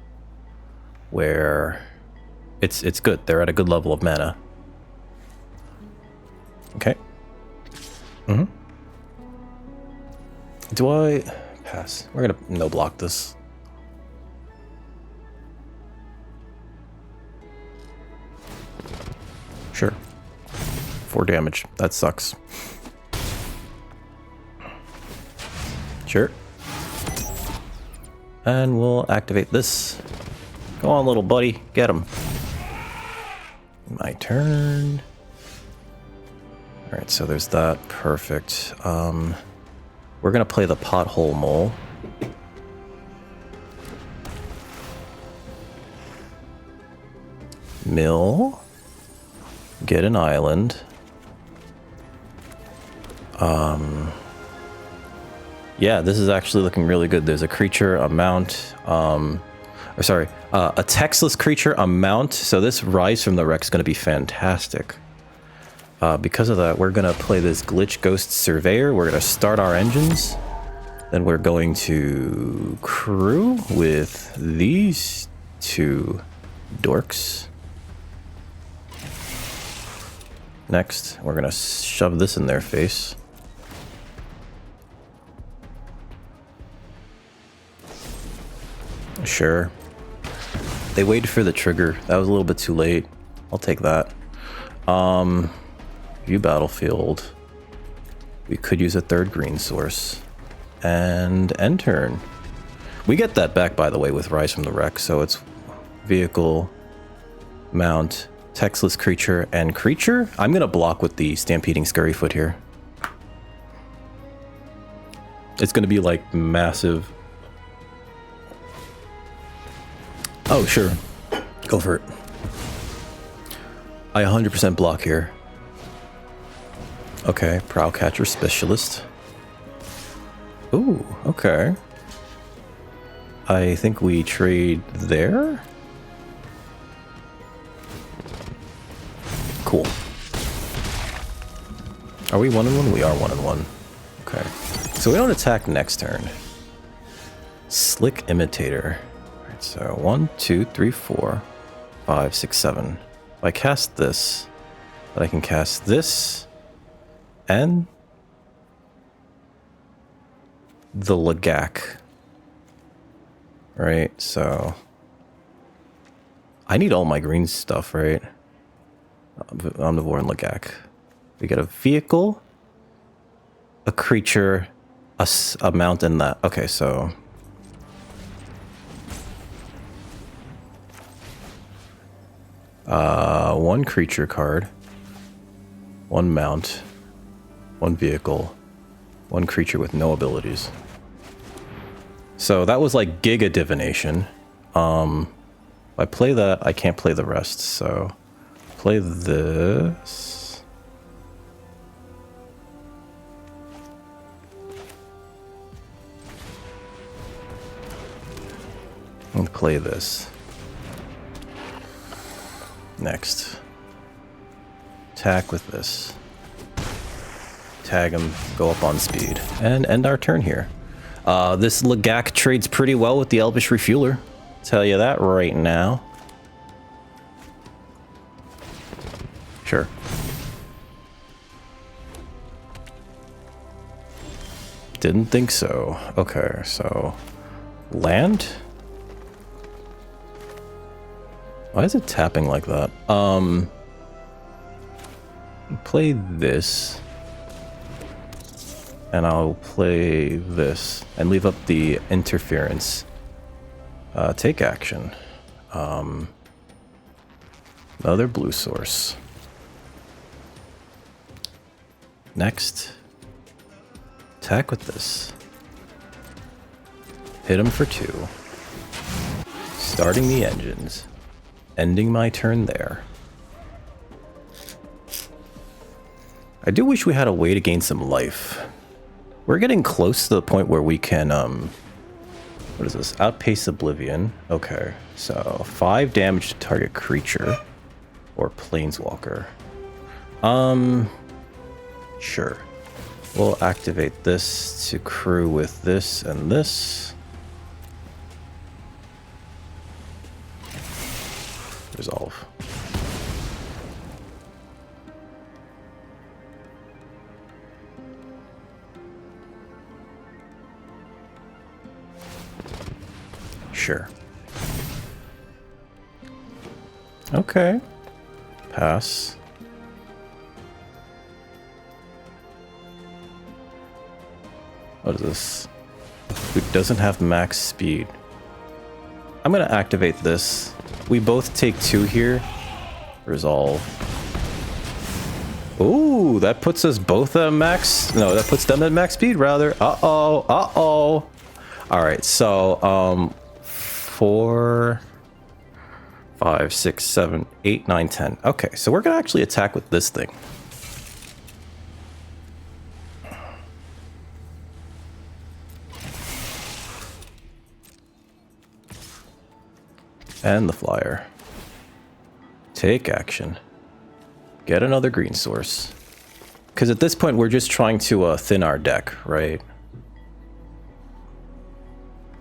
where it's good. They're at a good level of mana. Okay. Do I pass? We're gonna no block this. Sure. 4 damage. That sucks. Sure. And we'll activate this. Go on, little buddy. Get him. My turn. Alright, so there's that. Perfect. We're going to play the Pothole Mole. Mill. Get an island. Yeah, this is actually looking really good. There's a creature, a mount, a textless creature, a mount. So this Rise from the Wreck is going to be fantastic. Because of that, we're going to play this Glitch Ghost Surveyor. We're going to start our engines. Then we're going to crew with these two dorks. Next, we're going to shove this in their face. Sure. They waited for the trigger. That was a little bit too late. I'll take that. View battlefield. We could use a third green source. And end turn. We get that back, by the way, with Rise from the Wreck. So it's vehicle, mount, textless creature, and creature. I'm going to block with the Stampeding Scurryfoot here. It's going to be like massive. Oh, sure. Go for it. I 100% block here. Okay, Prowcatcher Specialist. Ooh, okay. I think we trade there? Cool. Are we 1-1? We are 1-1. Okay. So we don't attack next turn. Slick Imitator. Alright, so 1, 2, 3, 4, 5, 6, 7. If I cast this, then I can cast this and the Lagak. Right, so I need all my green stuff, right? Omnivore and Lagak. We get a vehicle, a creature, a mount, and that. Okay, so one creature card, one mount, one vehicle, one creature with no abilities. So that was like Giga Divination. If I play that, I can't play the rest, so play this. And play this. Next. Attack with this. Tag him, go up on speed, and end our turn here. This Lagak trades pretty well with the Elvish Refueler. Tell you that right now. Sure. Didn't think so. Okay, so land? Why is it tapping like that? Play this. And I'll play this and leave up the interference. Take action. Another blue source. Next. Attack with this. Hit him for 2. Starting the engines. Ending my turn there. I do wish we had a way to gain some life. We're getting close to the point where we can, what is this? Outpace Oblivion. Okay, so 5 damage to target creature or planeswalker. Sure. We'll activate this to crew with this and this. Resolve. Sure. Okay. Pass. What is this? who doesn't have max speed. I'm gonna activate this. We both take 2 here. Resolve. Ooh, that puts us both at max. No, that puts them at max speed rather. Uh-oh, uh-oh. All right, so 4, 5, 6, 7, 8, 9, 10. Okay, so we're gonna actually attack with this thing. And the flyer. Take action. Get another green source. Because at this point, we're just trying to thin our deck, right?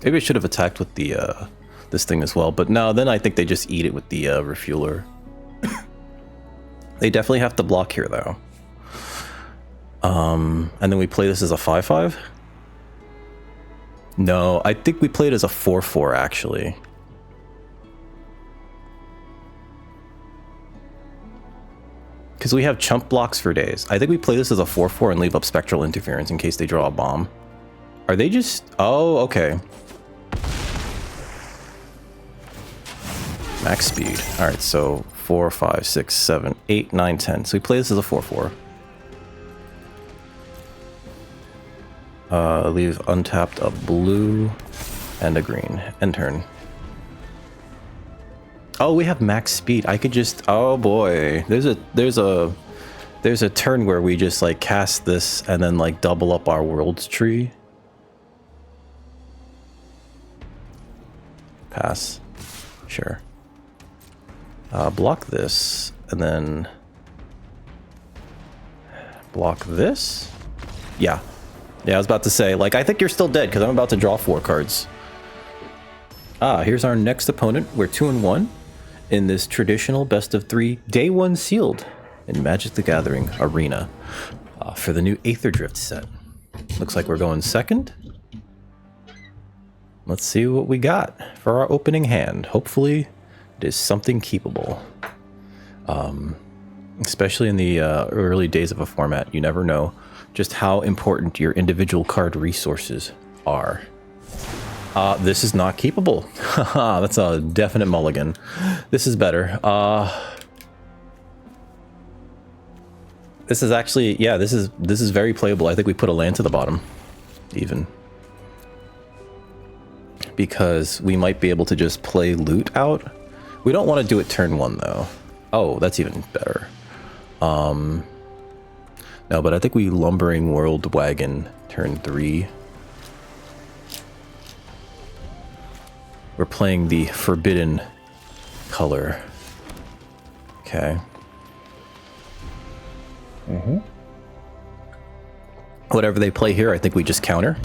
Maybe I should have attacked with the this thing as well. But no, then I think they just eat it with the refueler. They definitely have to block here, though. And then we play this as a 5/5? No, I think we played as a 4/4, actually. Because we have chump blocks for days. I think we play this as a 4/4 and leave up spectral interference in case they draw a bomb. Are they just... Oh, okay. Max speed. Alright, so 4, 5, 6, 7, 8, 9, 10. So we play this as a 4/4. Leave untapped a blue and a green. End turn. Oh, we have max speed. I could just... Oh boy. There's a turn where we just like cast this and then like double up our world's tree. Pass. Sure. Block this and then block this. Yeah. Yeah, I was about to say, like, I think you're still dead because I'm about to draw 4 cards. Here's our next opponent. We're 2-1 in this traditional best of 3 day 1 sealed in Magic the Gathering Arena for the new Aether Drift set. Looks like we're going second. Let's see what we got for our opening hand. Hopefully it is something keepable. Especially in the early days of a format, you never know just how important your individual card resources are. This is not keepable. That's a definite mulligan. This is better. This is actually, yeah, this is very playable. I think we put a land to the bottom, even. Because we might be able to just play loot out. We don't want to do it turn 1, though. Oh, that's even better. No, but I think we Lumbering World Wagon turn 3. We're playing the forbidden color. Okay. Whatever they play here, I think we just counter.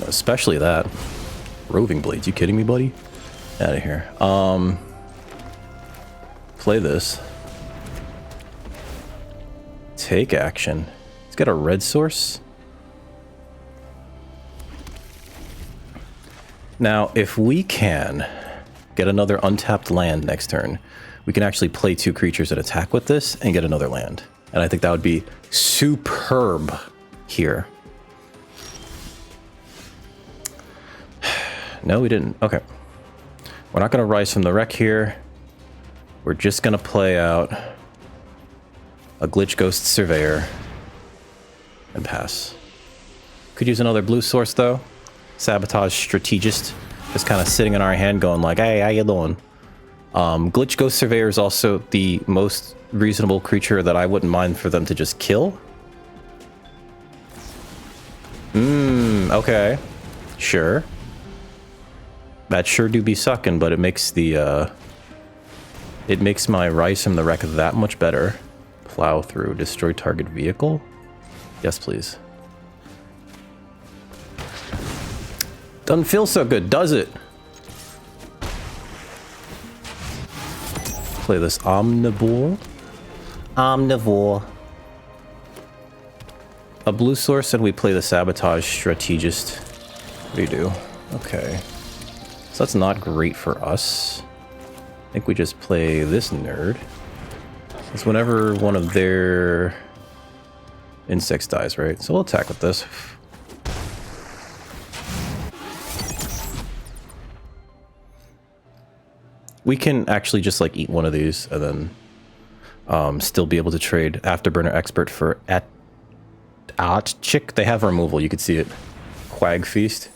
Especially that. Roving Blades, you kidding me, buddy? Out of here. Play this. Take action. He's got a red source. Now, if we can get another untapped land next turn, we can actually play 2 creatures and attack with this and get another land. And I think that would be superb here. No, we didn't. Okay. We're not going to rise from the wreck here. We're just going to play out a Glitch Ghost Surveyor and pass. Could use another blue source, though. Sabotage Strategist. Just kind of sitting in our hand going like, hey, how you doing? Glitch Ghost Surveyor is also the most reasonable creature that I wouldn't mind for them to just kill. Okay. Sure. That sure do be sucking, but it makes the, it makes my Rise from the Wreck that much better. Plow through. Destroy target vehicle? Yes, please. Doesn't feel so good, does it? Play this Omnivore. Omnivore. A blue source, and we play the Sabotage Strategist. What do you do? Okay. So that's not great for us. I think we just play this nerd. Because whenever one of their Insects dies, right? So we'll attack with this. We can actually just like eat one of these and then still be able to trade Afterburner Expert for Chick. They have removal, you could see it. Quag Feast.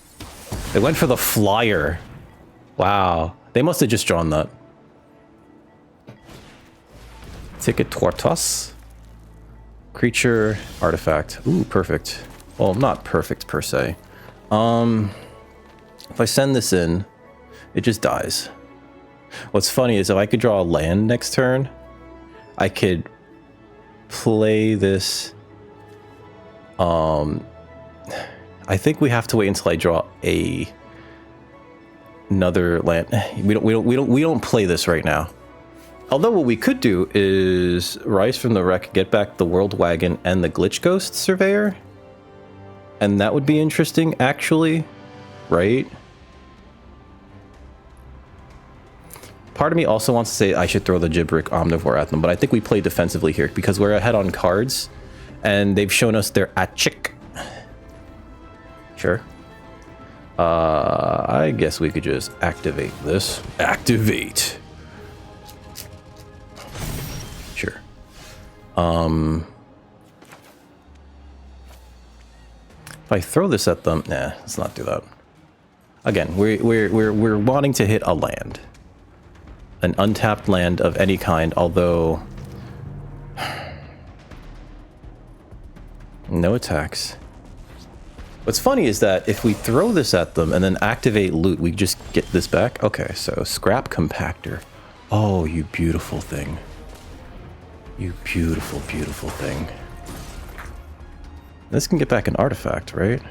They went for the flyer. Wow. They must have just drawn that. Ticket Tortoise. Creature, artifact. Ooh, perfect. Well, not perfect per se. If I send this in, it just dies. What's funny is if I could draw a land next turn, I could play this. I think we have to wait until I draw another land. We don't play this right now. Although what we could do is Rise from the Wreck, get back the World Wagon and the Glitch Ghost Surveyor. And that would be interesting, actually. Right? Part of me also wants to say I should throw the Gibberick Omnivore at them, but I think we play defensively here because we're ahead on cards. And they've shown us their Achik. Sure. I guess we could just activate this. Activate! Sure. If I throw this at them, nah, let's not do that. Again, we're wanting to hit a land, an untapped land of any kind. Although no attacks. What's funny is that if we throw this at them and then activate loot, we just get this back. Okay, so Scrap Compactor. Oh, you beautiful thing. You beautiful, beautiful thing. This can get back an artifact, right?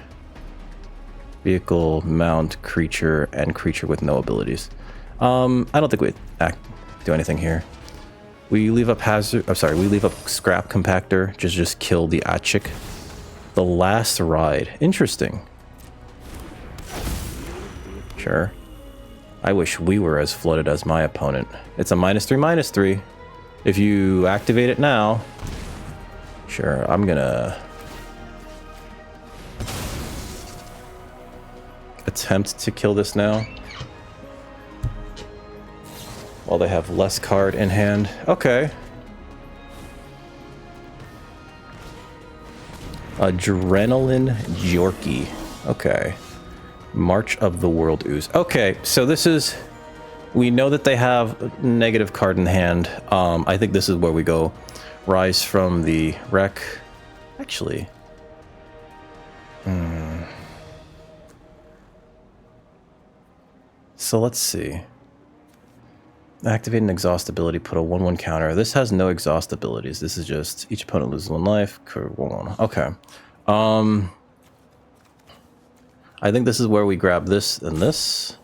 Vehicle, mount, creature, and creature with no abilities. I don't think we do anything here. We leave up hazard. I'm sorry, we leave up Scrap Compactor. Just kill the Achik. The Last Ride. Interesting. Sure. I wish we were as flooded as my opponent. It's a -3/-3. If you activate it now, sure, I'm gonna attempt to kill this now. While they have less card in hand. Okay. Adrenaline Jorky. Okay. March of the World Ooze. Okay, so this is... We know that they have negative card in hand. I think this is where we go. Rise from the Wreck. Actually... So let's see. Activate an exhaust ability, put a 1/1 counter. This has no exhaust abilities. This is just each opponent loses 1 life. Okay. I think this is where we grab this and this.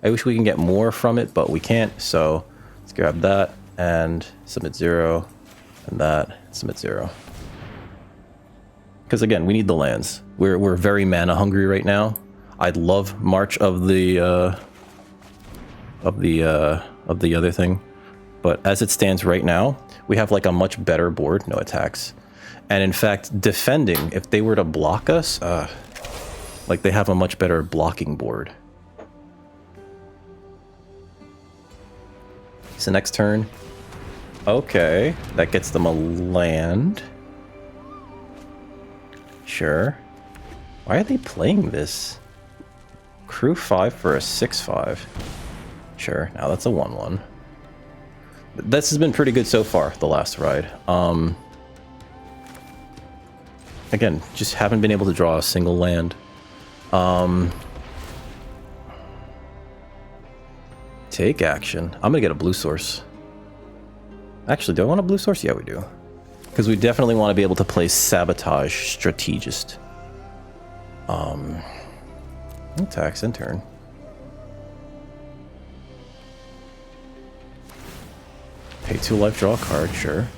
I wish we can get more from it, but we can't. So let's grab that and submit 0, and that submit 0. Because again, we need the lands. We're very mana hungry right now. I'd love March of the other thing, but as it stands right now, we have like a much better board. No attacks, and in fact, defending. If they were to block us, like they have a much better blocking board. So next turn, okay, that gets them a land. Sure. Why are they playing this? Crew 5 for a 6/5. Sure, now that's a 1/1. This has been pretty good so far, the Last Ride. Again, just haven't been able to draw a single land. Take action. I'm gonna get a blue source. Actually, do I want a blue source? Yeah, we do. Because we definitely want to be able to play Sabotage Strategist. Attacks in turn. Pay 2 life, draw a card, sure.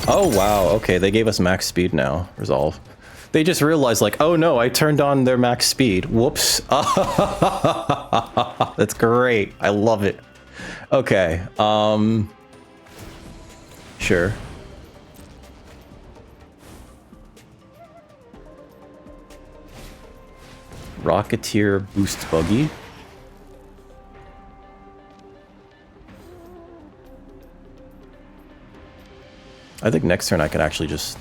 Oh, wow, okay, they gave us max speed now. Resolve. They just realized, like, oh no, I turned on their max speed. Whoops. That's great. I love it. Okay, sure. Rocketeer boost buggy. I think next turn I can actually just...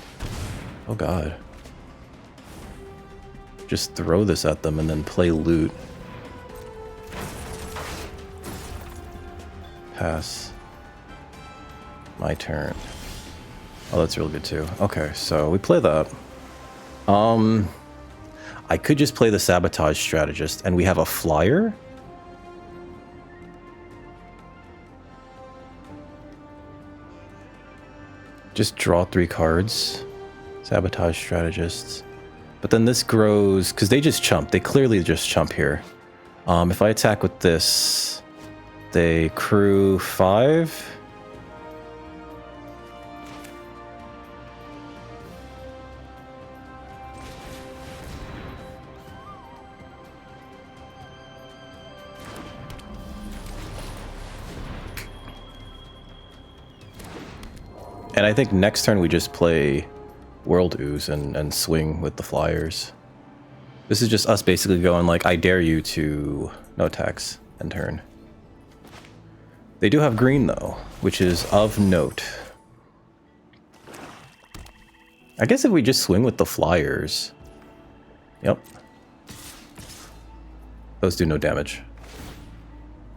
Oh god. Just throw this at them and then play loot. Pass. My turn. Oh, that's real good too. Okay, so we play that. I could just play the Sabotage Strategist and we have a flyer? Just draw 3 cards. Sabotage Strategists. But then this grows, because they just chump. They clearly just chump here. If I attack with this, they crew 5. And I think next turn we just play World Ooze and swing with the flyers. This is just us basically going like, I dare you to no attacks and turn. They do have green though, which is of note. I guess if we just swing with the flyers. Yep. Those do no damage.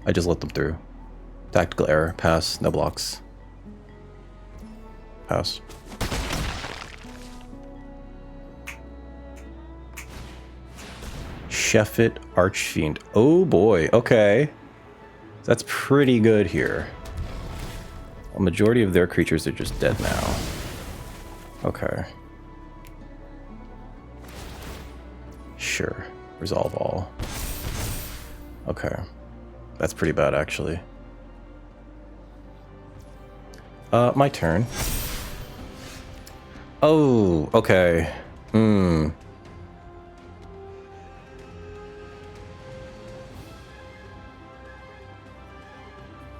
I just let them through. Tactical error, pass, no blocks. Pass. Sheffit Archfiend. Oh boy, okay. That's pretty good here. A majority of their creatures are just dead now. Okay. Sure. Resolve all. Okay. That's pretty bad, actually. My turn. Oh, okay.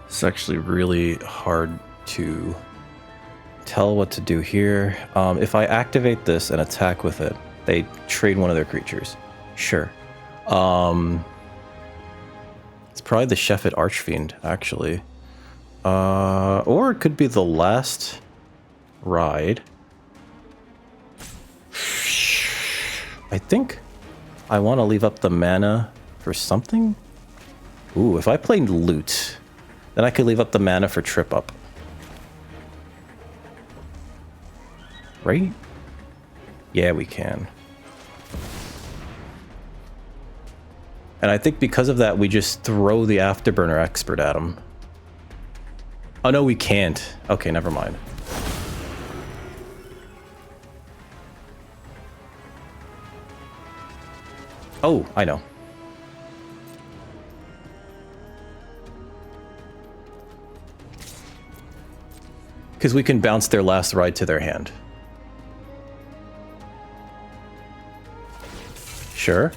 It's actually really hard to tell what to do here. If I activate this and attack with it, they trade one of their creatures. Sure. It's probably the Sheffit Archfiend, actually. Or it could be the last ride. I think I want to leave up the mana for something. Ooh, if I played loot, then I could leave up the mana for trip up. Right? Yeah, we can. And I think because of that, we just throw the Afterburner Expert at him. Oh, no, we can't. Okay, never mind. Oh, I know. Because we can bounce their last ride to their hand. Sure.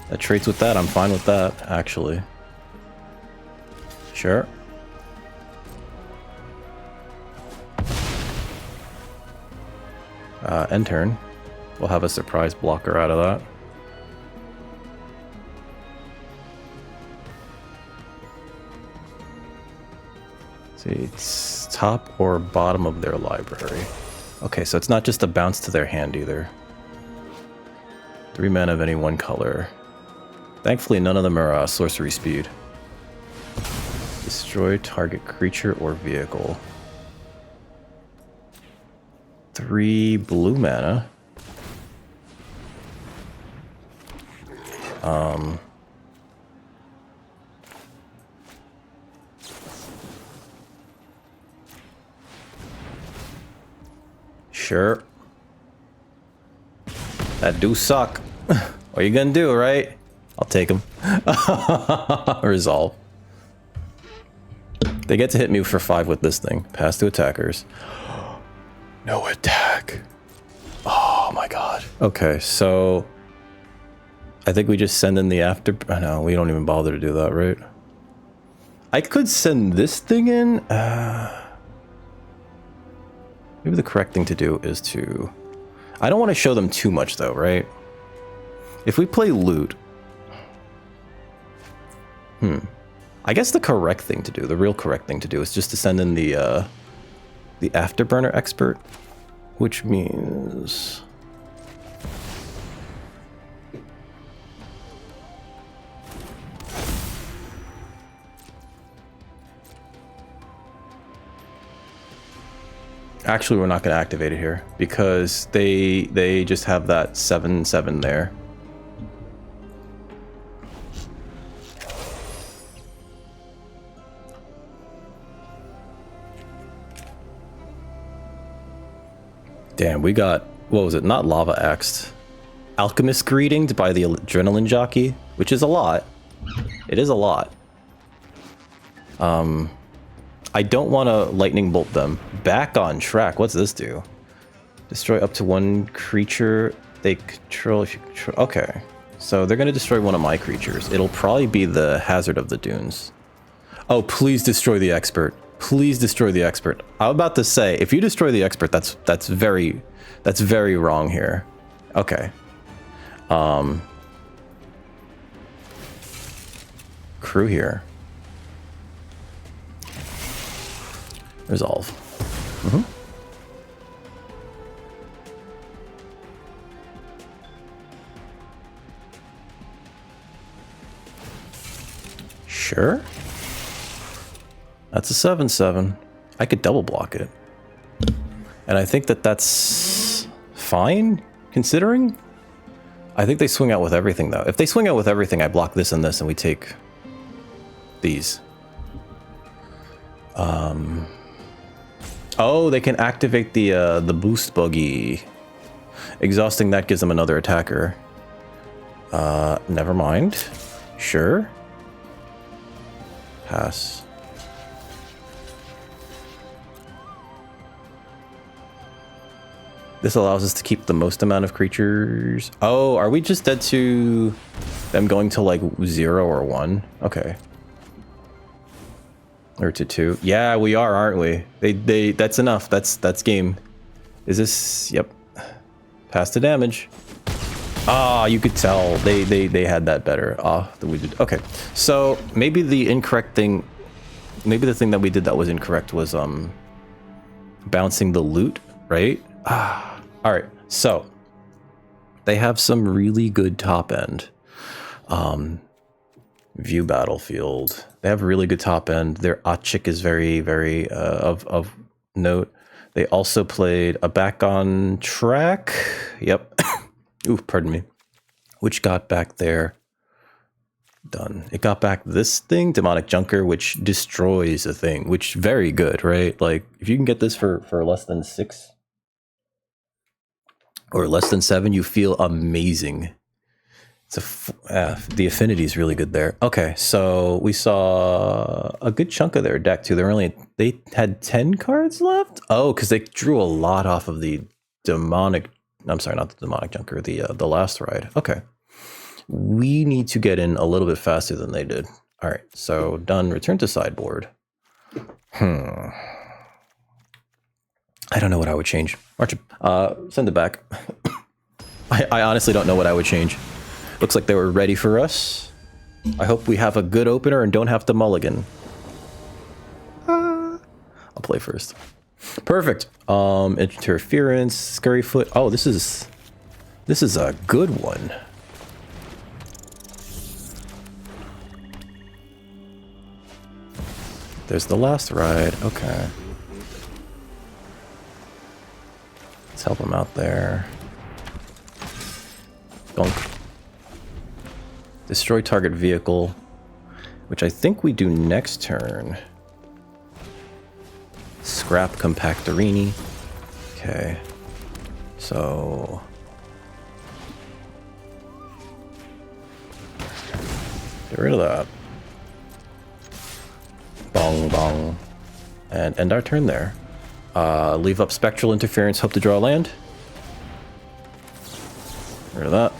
That trades with that. I'm fine with that, actually. Sure. End turn. We'll have a surprise blocker out of that. See, it's top or bottom of their library. Okay, so it's not just a bounce to their hand either. 3 mana of any one color. Thankfully, none of them are sorcery speed. Destroy target creature or vehicle. 3 blue mana. Sure. That do suck. What are you gonna do, right? I'll take him. Resolve. They get to hit me for 5 with this thing. Pass to attackers. No attack. Oh my god. Okay, so I think we just send in the after... Oh, no, we don't even bother to do that, right? I could send this thing in. Maybe the correct thing to do is to... I don't want to show them too much, though, right? If we play loot, I guess the correct thing to do, the real correct thing to do, is just to send in the Afterburner expert, which means actually we're not going to activate it here because they just have that 7/7 there. Damn, we got, what was it? Not Lava Axed. Alchemist Greetinged by the Adrenaline Jockey, which is a lot. It is a lot. I don't want to Lightning Bolt them. Back on track. What's this do? Destroy up to one creature they control if you control. Okay. So they're going to destroy one of my creatures. It'll probably be the Hazard of the Dunes. Oh, please destroy the expert. Please destroy the expert. I'm about to say, if you destroy the expert, that's very wrong here. Okay. Crew here. Resolve. Sure. That's a 7/7. I could double block it. And I think that's fine, considering. I think they swing out with everything, though. If they swing out with everything, I block this and this, and we take these. Oh, they can activate the boost buggy. Exhausting that gives them another attacker. Never mind. Sure. Pass. This allows us to keep the most amount of creatures. Oh, are we just dead to them going to like 0 or 1? Okay. Or to 2. Yeah, we are, aren't we? They that's enough. That's game. Is this, yep. Pass the damage. Ah, you could tell they had that better. Ah, than we did. Okay. So maybe the incorrect thing, maybe the thing that we did that was incorrect was bouncing the loot, right? Ah, all right. So they have some really good top end. View battlefield. They have really good top end. Their Achik is very of note. They also played a back on track. Yep. Ooh, pardon me. Which got back there. Done. It got back this thing, Demonic Junker, which destroys a thing, which very good, right? Like if you can get this for less than 6 or less than 7, you feel amazing. It's the affinity is really good there. Okay, so we saw a good chunk of their deck too. They had 10 cards left. Oh, because they drew a lot off of the demonic. I'm sorry, not the Demonic Junker. The last ride. Okay, we need to get in a little bit faster than they did. All right, so done. Return to sideboard. I don't know what I would change. March. Send it back. I honestly don't know what I would change. Looks like they were ready for us. I hope we have a good opener and don't have to mulligan. I'll play first. Perfect. Interference, Scurryfoot. Oh, this is a good one. There's the last ride. Okay. Let's help him out there. Donk. Destroy target vehicle, which I think we do next turn. Scrap Compactorini. Okay. So get rid of that. Bong bong. And end our turn there. Leave up Spectral Interference, hope to draw land. Get rid of that.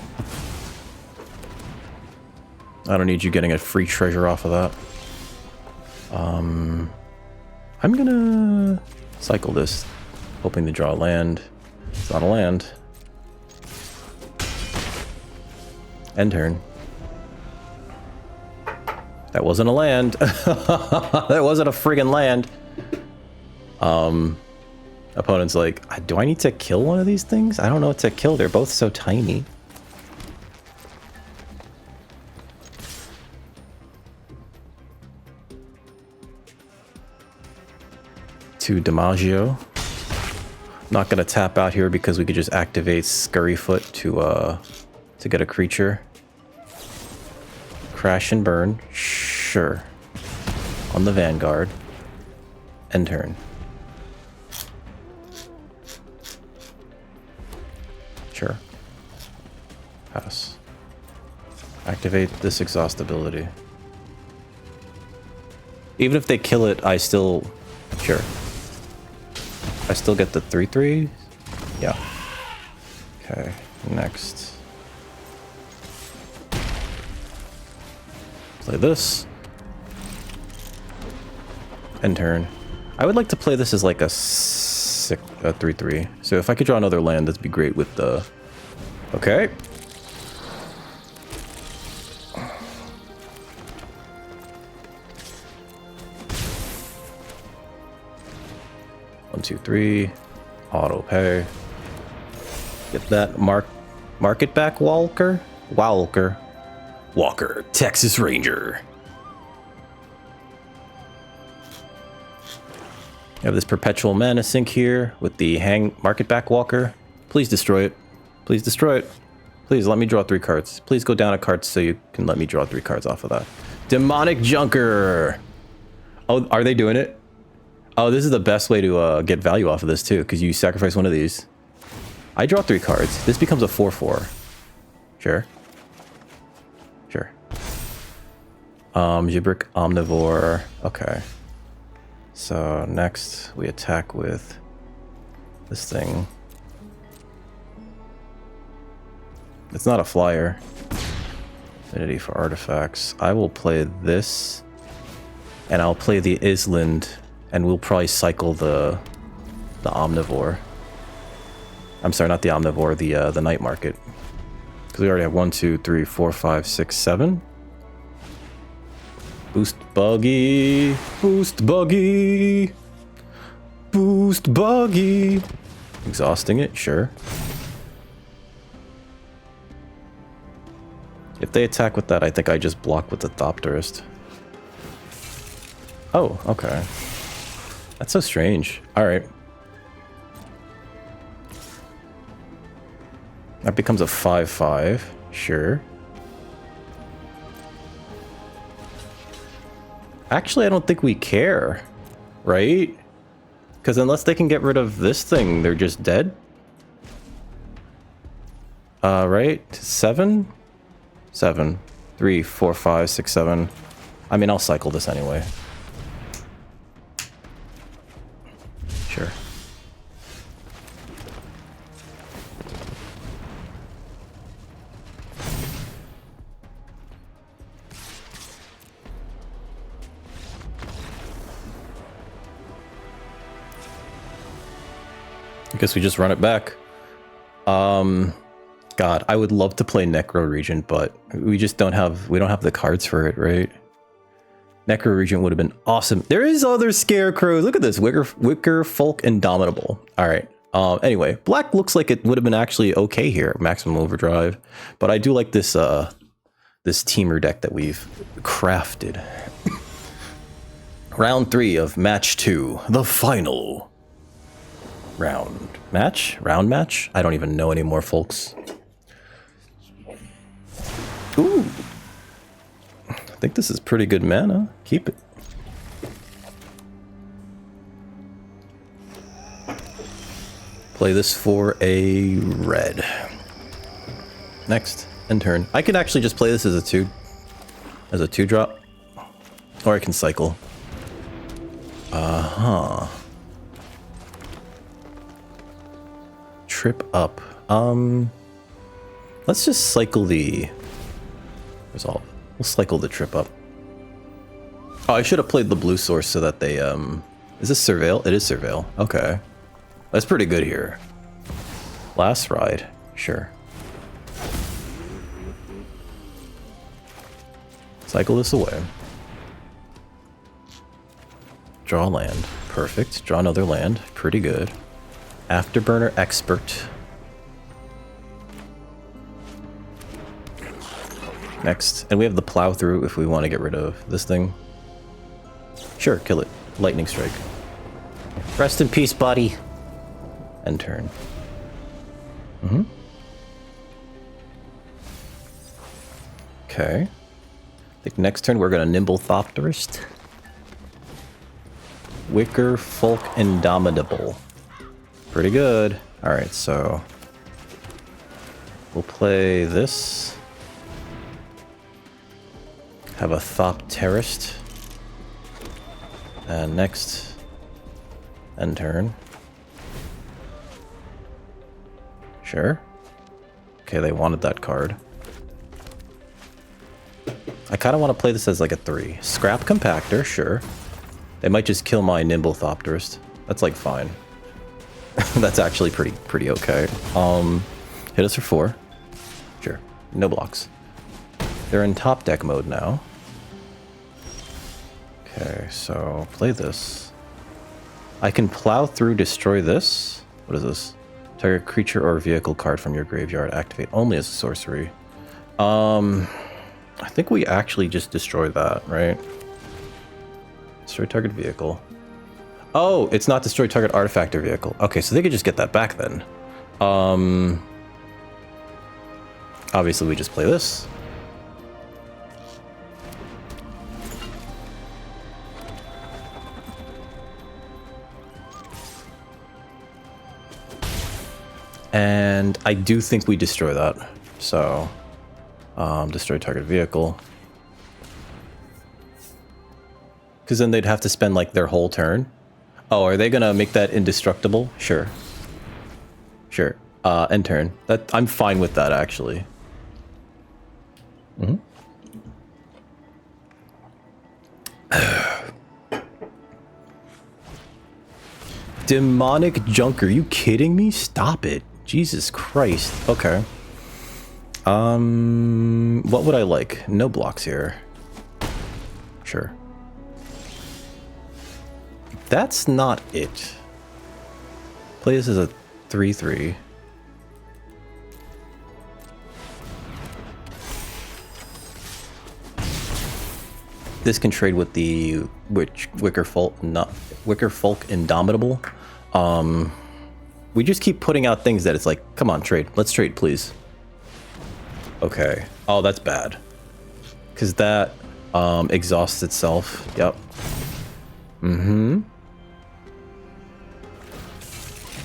I don't need you getting a free treasure off of that. I'm gonna cycle this, hoping to draw a land. It's not a land. End turn. That wasn't a land. That wasn't a friggin' land. Opponent's like, do I need to kill one of these things? I don't know what to kill. They're both so tiny. To DiMaggio. Not gonna tap out here because we could just activate Scurryfoot to get a creature. Crash and burn. Sure. On the Vanguard. End turn. Sure. Pass. Activate this exhaustibility. Even if they kill it, I still... Sure. I still get the 3/3? Yeah. Okay, next. Play this. End turn. I would like to play this as like a 3/3. So if I could draw another land, that'd be great with the... Okay. One, two, three. Auto pay. Get that market back, Walker. Walker, Texas Ranger. I have this perpetual mana sink here with the market back Walker. Please destroy it. Please destroy it. Please let me draw 3 cards. Please go down a card so you can let me draw 3 cards off of that. Demonic Junker. Oh, are they doing it? Oh, this is the best way to get value off of this too, because you sacrifice one of these. I draw 3 cards. This becomes a 4/4. Sure. Sure. Gibrick Omnivore. Okay. So next we attack with this thing. It's not a flyer. Affinity for artifacts. I will play this, and I'll play the Island, and we'll probably cycle the Omnivore. I'm sorry, not the Omnivore, the Night Market. Because we already have 1, 2, 3, 4, 5, 6, 7. Boost Buggy. Boost Buggy. Boost Buggy. Exhausting it, sure. If they attack with that, I think I just block with the Thopterist. Oh, okay. That's so strange. Alright. That becomes a 5/5. Sure. Actually, I don't think we care. Right? Because unless they can get rid of this thing, they're just dead. Right? 7? 7. 3, 4, 5, 6, 7. I mean, I'll cycle this anyway. Sure. I guess we just run it back. God, I would love to play Necro Regent, but we just don't have the cards for it, right? Necro Regent would have been awesome. There is other scarecrows. Look at this. Wicker Folk Indomitable. All right. Anyway, black looks like it would have been actually okay here. Maximum Overdrive. But I do like this this teamer deck that we've crafted. Round 3 of match 2. The final round match? Round match? I don't even know anymore, folks. Ooh. I think this is pretty good mana. Keep it. Play this for a red. Next. End turn. I could actually just play this as a 2-drop. Or I can cycle. Trip up. Let's just cycle the resolve. We'll cycle the trip up. Oh, I should have played the blue source so that they is this Surveil? It is Surveil. Okay. That's pretty good here. Last ride. Sure. Cycle this away. Draw land. Perfect. Draw another land. Pretty good. Afterburner Expert. Next. And we have the plow through if we want to get rid of this thing. Sure, kill it. Lightning strike. Rest in peace, buddy. End turn. Okay. I think next turn we're going to Nimble Thopterist. Wicker Folk Indomitable. Pretty good. Alright, so we'll play this. Have a Thopterist. And next, end turn. Sure. Okay, they wanted that card. I kind of want to play this as like a 3. Scrap Compactor, sure. They might just kill my Nimble Thopterist. That's like fine. That's actually pretty okay. Hit us for 4. Sure. No blocks. They're in top deck mode now. Okay, so play this. I can plow through, destroy this. What is this? Target creature or vehicle card from your graveyard. Activate only as a sorcery. I think we actually just destroy that, right? Destroy target vehicle. Oh, it's not destroy target artifact or vehicle. Okay, so they could just get that back then. Obviously we just play this. And I do think we destroy that. So, destroy target vehicle. Because then they'd have to spend like their whole turn. Oh, are they gonna make that indestructible? Sure. Sure. End turn. That I'm fine with that actually. Demonic Junker, you kidding me? Stop it. Jesus Christ. Okay. What would I like? No blocks here. Sure. That's not it. Play this as a 3/3. This can trade with the Wicker Folk Indomitable. We just keep putting out things that it's like, come on, trade. Let's trade, please. Okay. Oh, that's bad. Because that exhausts itself. Yep.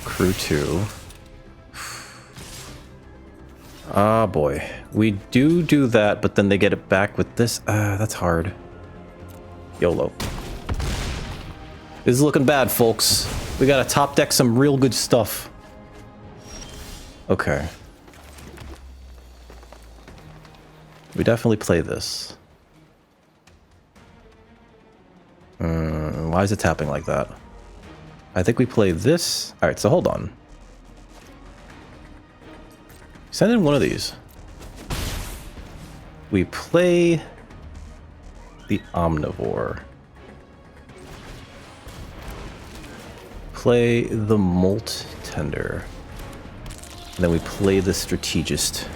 Crew 2. Ah, boy. We do that, but then they get it back with this. That's hard. YOLO. This is looking bad, folks. We gotta top deck some real good stuff. Okay. We definitely play this. Why is it tapping like that? I think we play this. Alright, so hold on. Send in one of these. We play the Omnivore. Play the Molt Tender. And then we play the Strategist.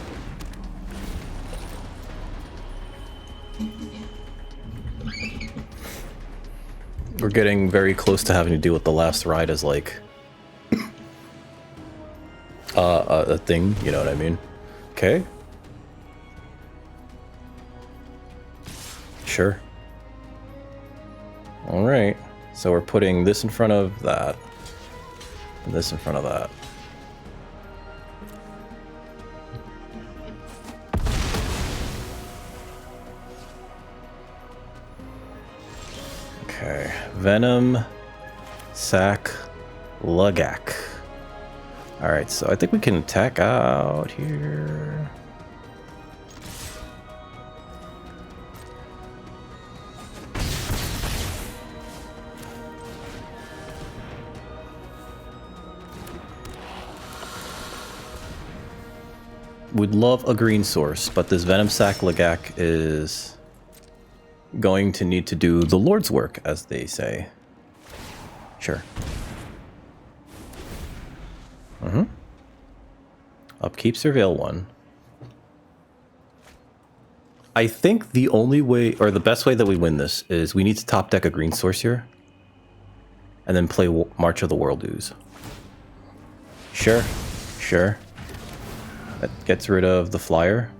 We're getting very close to having to deal with the last ride as like a thing, you know what I mean? Okay. Sure. All right. So we're putting this in front of that. And this in front of that. Okay. Venom, Sack, Lugak. Alright, so I think we can attack out here. Would love a green source, but this Venom Sack Lugak is going to need to do the Lord's work, as they say. Sure. Upkeep Surveil 1. I think the only way, or the best way that we win this, is we need to top deck a green source here. And then play March of the World Ooze. Sure. Sure. That gets rid of the flyer.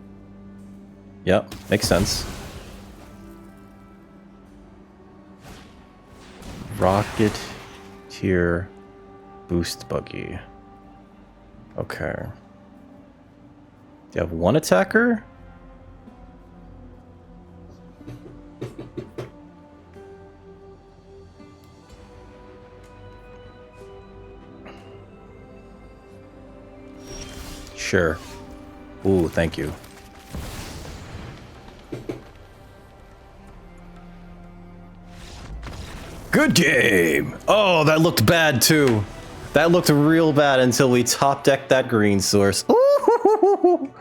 Yep, makes sense. Rocketeer Boost Buggy. Okay. Do you have one attacker? Sure. Ooh, thank you. Good game! Oh, that looked bad too. That looked real bad until we top decked that green source. Ooh,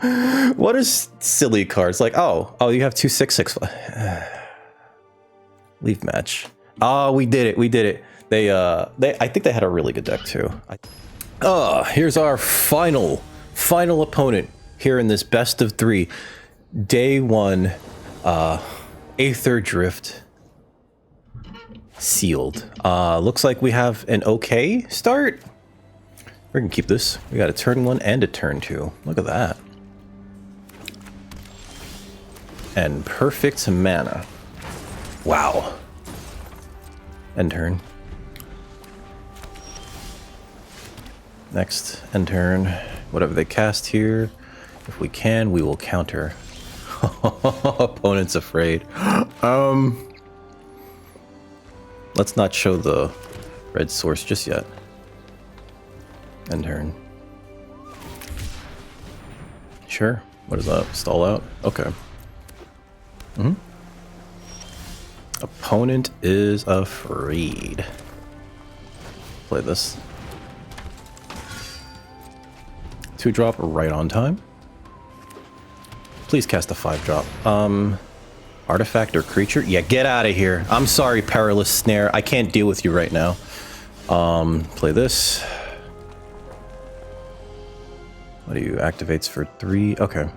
what is silly cards? Like, oh, you have 2 6/6. Leave match. Oh, we did it. We did it. I think they had a really good deck too. Here's our final opponent here in this best of 3. Day 1, Aether Drift. Sealed. Looks like we have an okay start. We're gonna keep this. We got a turn 1 and a turn 2. Look at that. And perfect mana. Wow. End turn. Next, end turn. Whatever they cast here. If we can, we will counter. Opponent's afraid. Let's not show the red source just yet. End turn. Sure. What is that? Stall out? Okay. Opponent is afraid. Play this. 2-drop right on time. Please cast a 5-drop. Artifact or creature? Yeah, get out of here. I'm sorry, Perilous Snare. I can't deal with you right now. Play this. What do you? Activates for 3. Okay.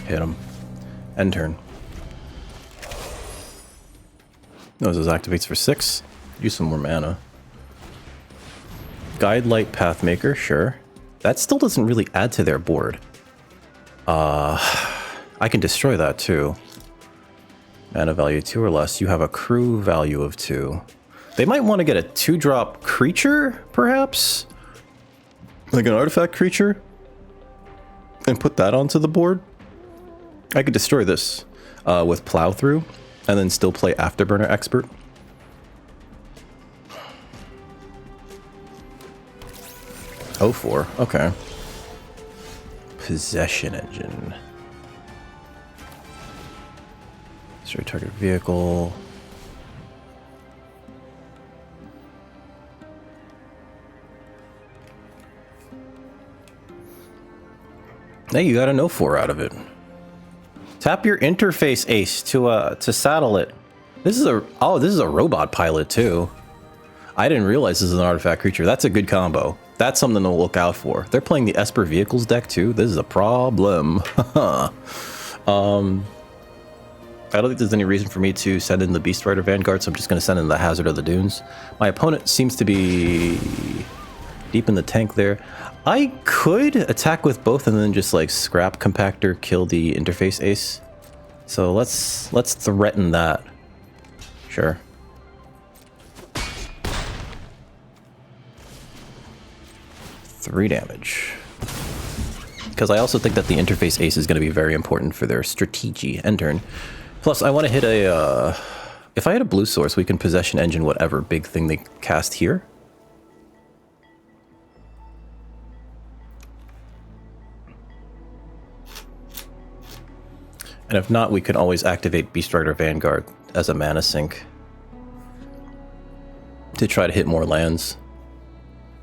Hit him. End turn. No, this activates for 6. Use some more mana. Guide Light Pathmaker, sure. That still doesn't really add to their board. I can destroy that too. Mana value 2 or less. You have a crew value of 2. They might want to get a 2-drop creature, perhaps? Like an artifact creature? And put that onto the board? I could destroy this with Plow Through, and then still play Afterburner Expert. Oh, 4. Okay. Possession Engine. Destroy target vehicle. Hey, you got a no 4 out of it. Tap your interface ace to saddle it. This is a robot pilot too. I didn't realize this is an artifact creature. That's a good combo. That's something to look out for. They're playing the Esper Vehicles deck too. This is a problem. I don't think there's any reason for me to send in the Beast Rider Vanguard, so I'm just going to send in the Hazard of the Dunes. My opponent seems to be deep in the tank there. I could attack with both and then just like scrap Compactor, kill the interface ace. So let's threaten that. Sure. Three damage. Because I also think that the interface ace is going to be very important for their strategy end turn. Plus, I want to hit a... if I hit a blue source, we can Possession Engine whatever big thing they cast here. And if not, we can always activate Beast Rider Vanguard as a mana sink to try to hit more lands.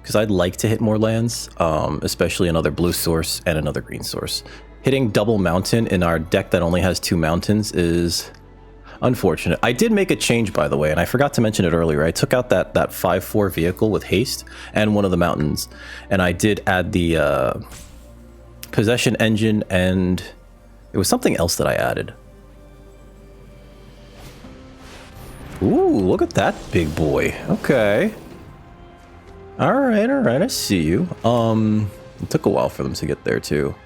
because I'd like to hit more lands, especially another blue source and another green source. Hitting double mountain in our deck that only has 2 mountains is unfortunate. I did make a change, by the way, and I forgot to mention it earlier. I took out that 5/4 vehicle with haste and one of the mountains, and I did add the possession engine, and it was something else that I added. Ooh, look at that big boy. Okay. All right, I see you. It took a while for them to get there too.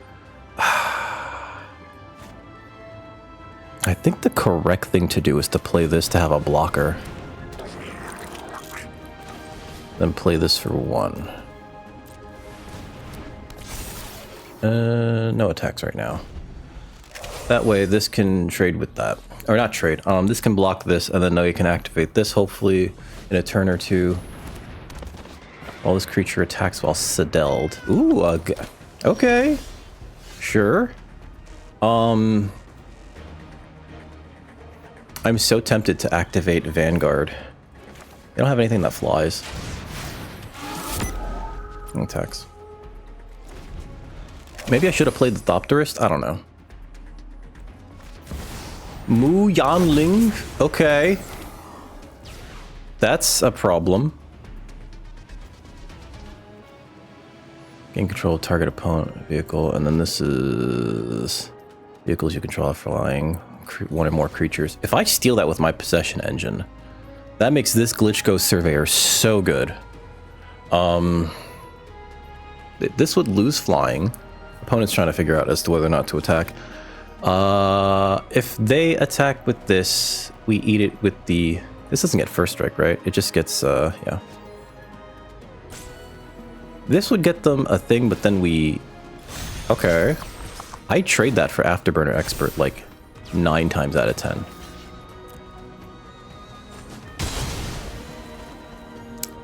I think the correct thing to do is to play this to have a blocker. Then play this for 1. No attacks right now. That way this can trade with that. Or not trade. This can block this, and then now you can activate this, hopefully, in a turn or 2. While this creature attacks while sedelled. Ooh, okay. Sure. I'm so tempted to activate Vanguard. They don't have anything that flies. Attacks. Maybe I should have played the Thopterist? I don't know. Mu Yanling. Okay. That's a problem. Gain control of target opponent vehicle, and then this is vehicles you control are flying. 1 or more creatures. If I steal that with my possession engine, that makes this Glitch Ghost Surveyor so good. This would lose flying. Opponent's trying to figure out as to whether or not to attack. If they attack with this, we eat it with the... This doesn't get first strike, right? It just gets, yeah. This would get them a thing, but then we... Okay. I trade that for Afterburner Expert, like, 9 times out of 10.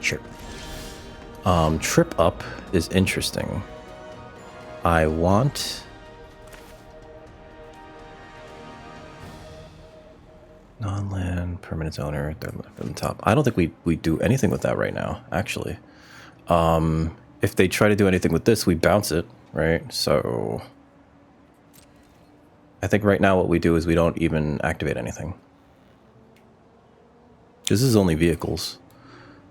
Sure. Trip Up is interesting. I want... Non-land, permanent owner, they're left on the top. I don't think we do anything with that right now, actually. If they try to do anything with this, we bounce it, right? So... I think right now what we do is we don't even activate anything. This is only vehicles.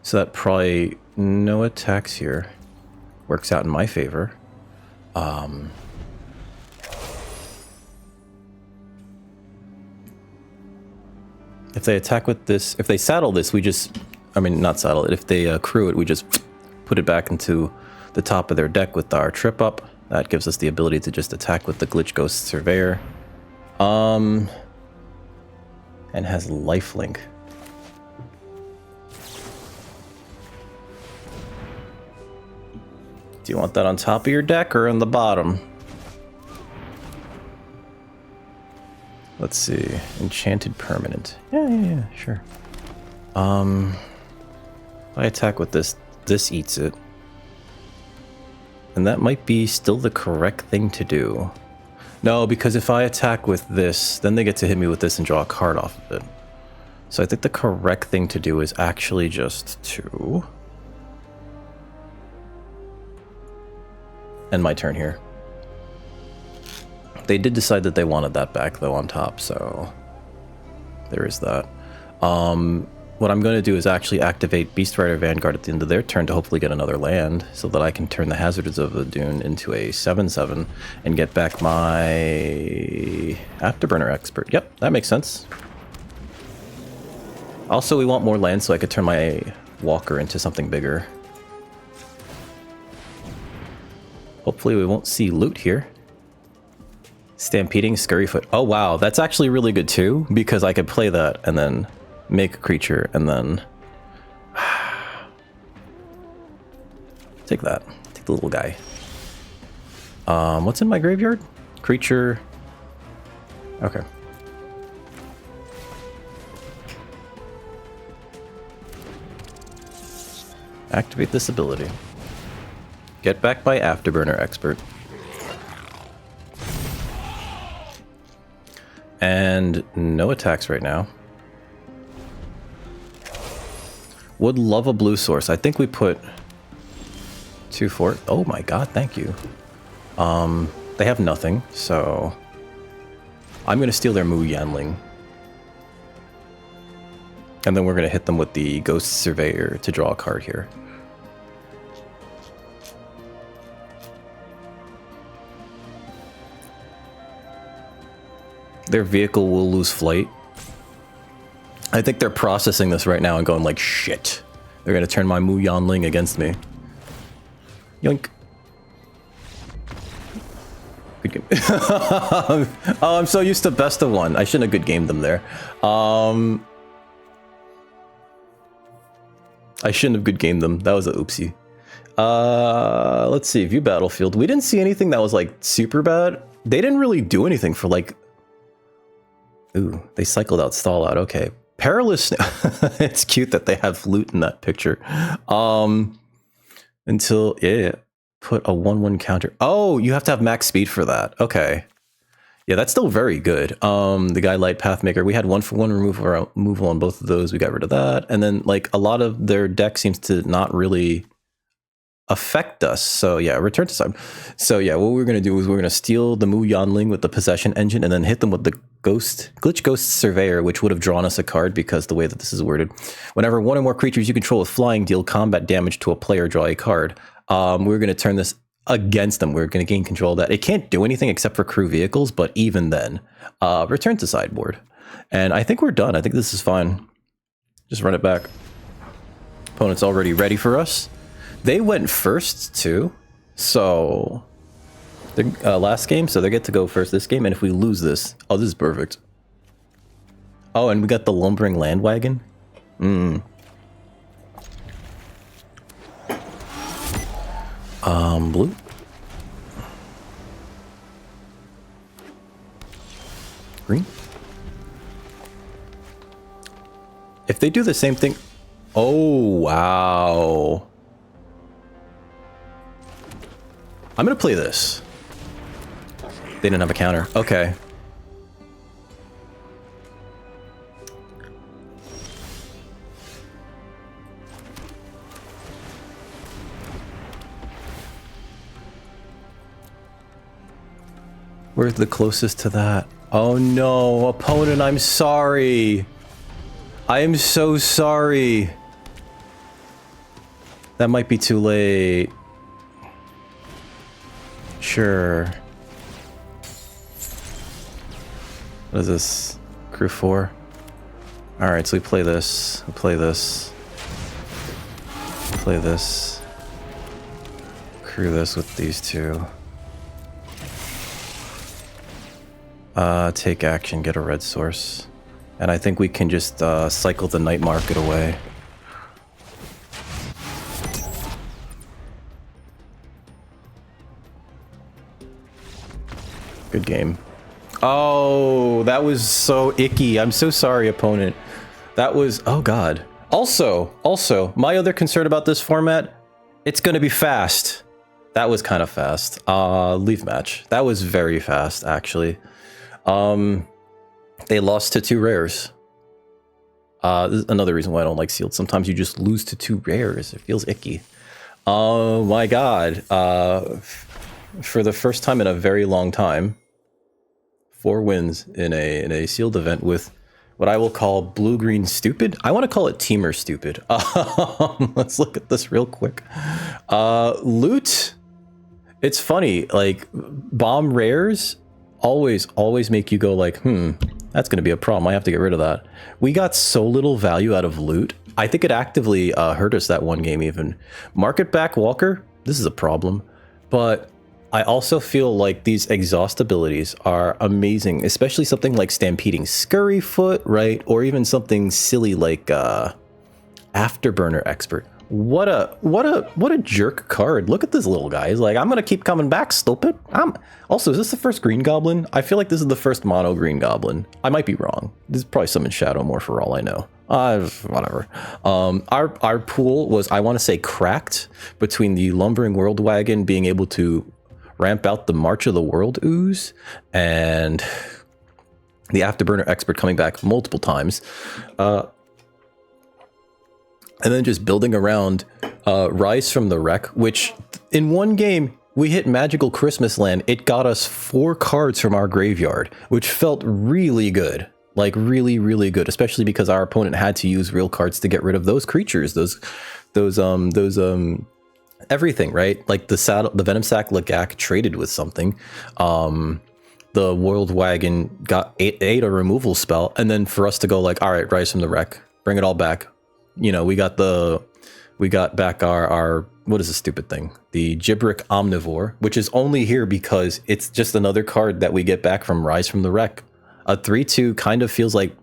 So that probably no attacks here. Works out in my favor. If they attack with this, if they saddle this, we just, I mean, not saddle it, if they accrue it, we just put it back into the top of their deck with our Trip Up. That gives us the ability to just attack with the Glitch Ghost Surveyor. And has lifelink. Do you want that on top of your deck or on the bottom? Let's see. Enchanted permanent. Yeah, sure. If I attack with this, this eats it. And that might be still the correct thing to do. No, because if I attack with this, then they get to hit me with this and draw a card off of it. So I think the correct thing to do is actually just to... end my turn here. They did decide that they wanted that back, though, on top, so... there is that. What I'm going to do is actually activate Beast Rider Vanguard at the end of their turn to hopefully get another land, so that I can turn the Hazards of the Dune into a 7/7 and get back my Afterburner Expert. Yep, that makes sense. Also, we want more land so I could turn my Walker into something bigger. Hopefully we won't see loot here. Stampeding Scurryfoot. Oh wow, that's actually really good too, because I could play that and then make a creature and then take that. Take the little guy. What's in my graveyard? Creature. Okay. Activate this ability. Get back my Afterburner Expert. And no attacks right now. Would love a blue source. I think we put 2 4. Oh my god, thank you. They have nothing, so I'm gonna steal their Mu Yanling. And then we're gonna hit them with the Ghost Surveyor to draw a card here. Their vehicle will lose flight. I think they're processing this right now and going like, shit. They're gonna turn my Mu Yanling against me. Yoink. Good game. Oh, I'm so used to best of one. I shouldn't have good gamed them there. I shouldn't have good gamed them. That was a oopsie. Let's see. View battlefield. We didn't see anything that was like super bad. They didn't really do anything for like... Ooh, they cycled out, stall out. Okay. Perilous. It's cute that they have loot in that picture. Until, yeah. Put a 1/1 counter. Oh, you have to have max speed for that. Okay. Yeah, that's still very good. The guy Light Pathmaker, we had 1/1 removal on both of those. We got rid of that. And then like a lot of their deck seems to not really affect us. So yeah, return to side. So yeah, what we're gonna do is we're gonna steal the Mu Yanling with the possession engine and then hit them with the Glitch Ghost Surveyor, which would have drawn us a card because the way that this is worded. Whenever one or more creatures you control with flying deal combat damage to a player, draw a card. We're going to turn this against them. We're going to gain control of that. It can't do anything except for crew vehicles, but even then, return to sideboard. And I think we're done. I think this is fine. Just run it back. Opponent's already ready for us. They went first too. So, last game, so they get to go first this game. And if we lose this, oh, this is perfect. Oh, and we got the Lumbering Landwagon. Blue. Green. If they do the same thing... Oh, wow. I'm gonna play this. They didn't have a counter. Okay. Where's the closest to that? Oh no, opponent, I'm sorry. I am so sorry. That might be too late. Sure. What is this? Crew 4? Alright, so we play this. We play this. We play this. Crew this with these two. Take action, get a red source. And I think we can just cycle the night market away. Good game. Oh, that was so icky. I'm so sorry, opponent. That was... Oh, God. Also, my other concern about this format, it's going to be fast. That was kind of fast. Leave match. That was very fast, actually. They lost to 2 rares. This is another reason why I don't like sealed. Sometimes you just lose to 2 rares. It feels icky. Oh my god. For the first time in a very long time, 4 wins in a sealed event with what I will call blue-green stupid. I want to call it teamer stupid. Let's look at this real quick. Loot. It's funny, like bomb rares always make you go like, that's going to be a problem. I have to get rid of that. We got so little value out of loot. I think it actively hurt us that one game even. Market back Walker, this is a problem. But I also feel like these exhaust abilities are amazing, especially something like Stampeding Scurryfoot, right? Or even something silly like Afterburner Expert. What a jerk card. Look at this little guy. He's like, I'm gonna keep coming back, stupid. Also, is this the first green goblin? I feel like this is the first mono green goblin. I might be wrong. This is probably some in Shadow more for all I know. Whatever. Our pool was, I want to say, cracked between the Lumbering World Wagon being able to ramp out the March of the World ooze and the Afterburner Expert coming back multiple times. And then just building around Rise from the Wreck, which in one game we hit Magical Christmas Land. It got us 4 cards from our graveyard, which felt really good. Like really, really good, especially because our opponent had to use real cards to get rid of those creatures, those everything, right? Like the Venom Sack Lagak traded with something. The World Wagon ate a removal spell, and then for us to go like, all right, Rise from the Wreck, bring it all back. You know, we got back our what is this stupid thing? The Gibrick Omnivore, which is only here because it's just another card that we get back from Rise from the Wreck. A 3/2 kind of feels like,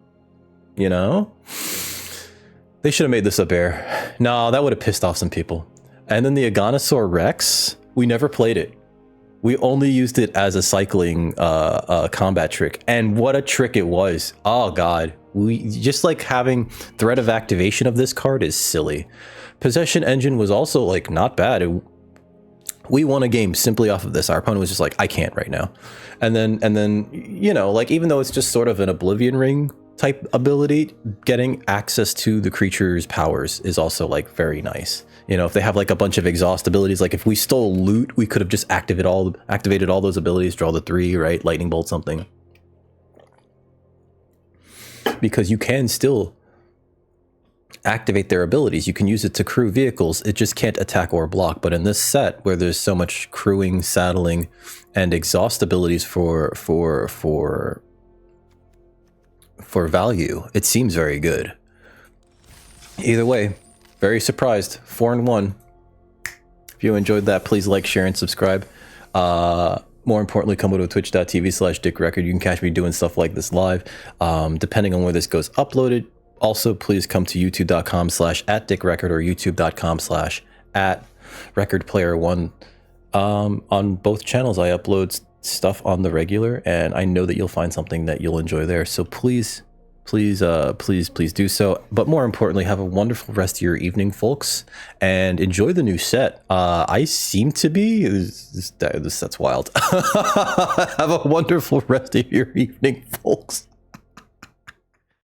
you know, they should have made this a bear. No, that would have pissed off some people. And then the Aganosaur Rex, we never played it. We only used it as a cycling combat trick. And what a trick it was. Oh god. We just like having threat of activation of this card is silly. Possession Engine was also like not bad. We won a game simply off of this. Our opponent was just like, I can't right now. And then, you know, like, even though it's just sort of an Oblivion Ring type ability, getting access to the creature's powers is also like very nice. You know, if they have like a bunch of exhaust abilities, like if we stole loot, we could have just activated all those abilities, draw the 3, right? Lightning bolt something. Because you can still activate their abilities. You can use it to crew vehicles. It just can't attack or block. But in this set, where there's so much crewing, saddling, and exhaust abilities for value, it seems very good. Either way, very surprised. 4-1. If you enjoyed that, please like, share, and subscribe. More importantly, come over to twitch.tv/dickrecord. You can catch me doing stuff like this live, depending on where this goes uploaded. Also, please come to youtube.com/@dickrecord or youtube.com/@recordplayer1. On both channels, I upload stuff on the regular, and I know that you'll find something that you'll enjoy there. So please do so. But more importantly, have a wonderful rest of your evening, folks, and enjoy the new set. I seem to be. This set's wild. Have a wonderful rest of your evening, folks.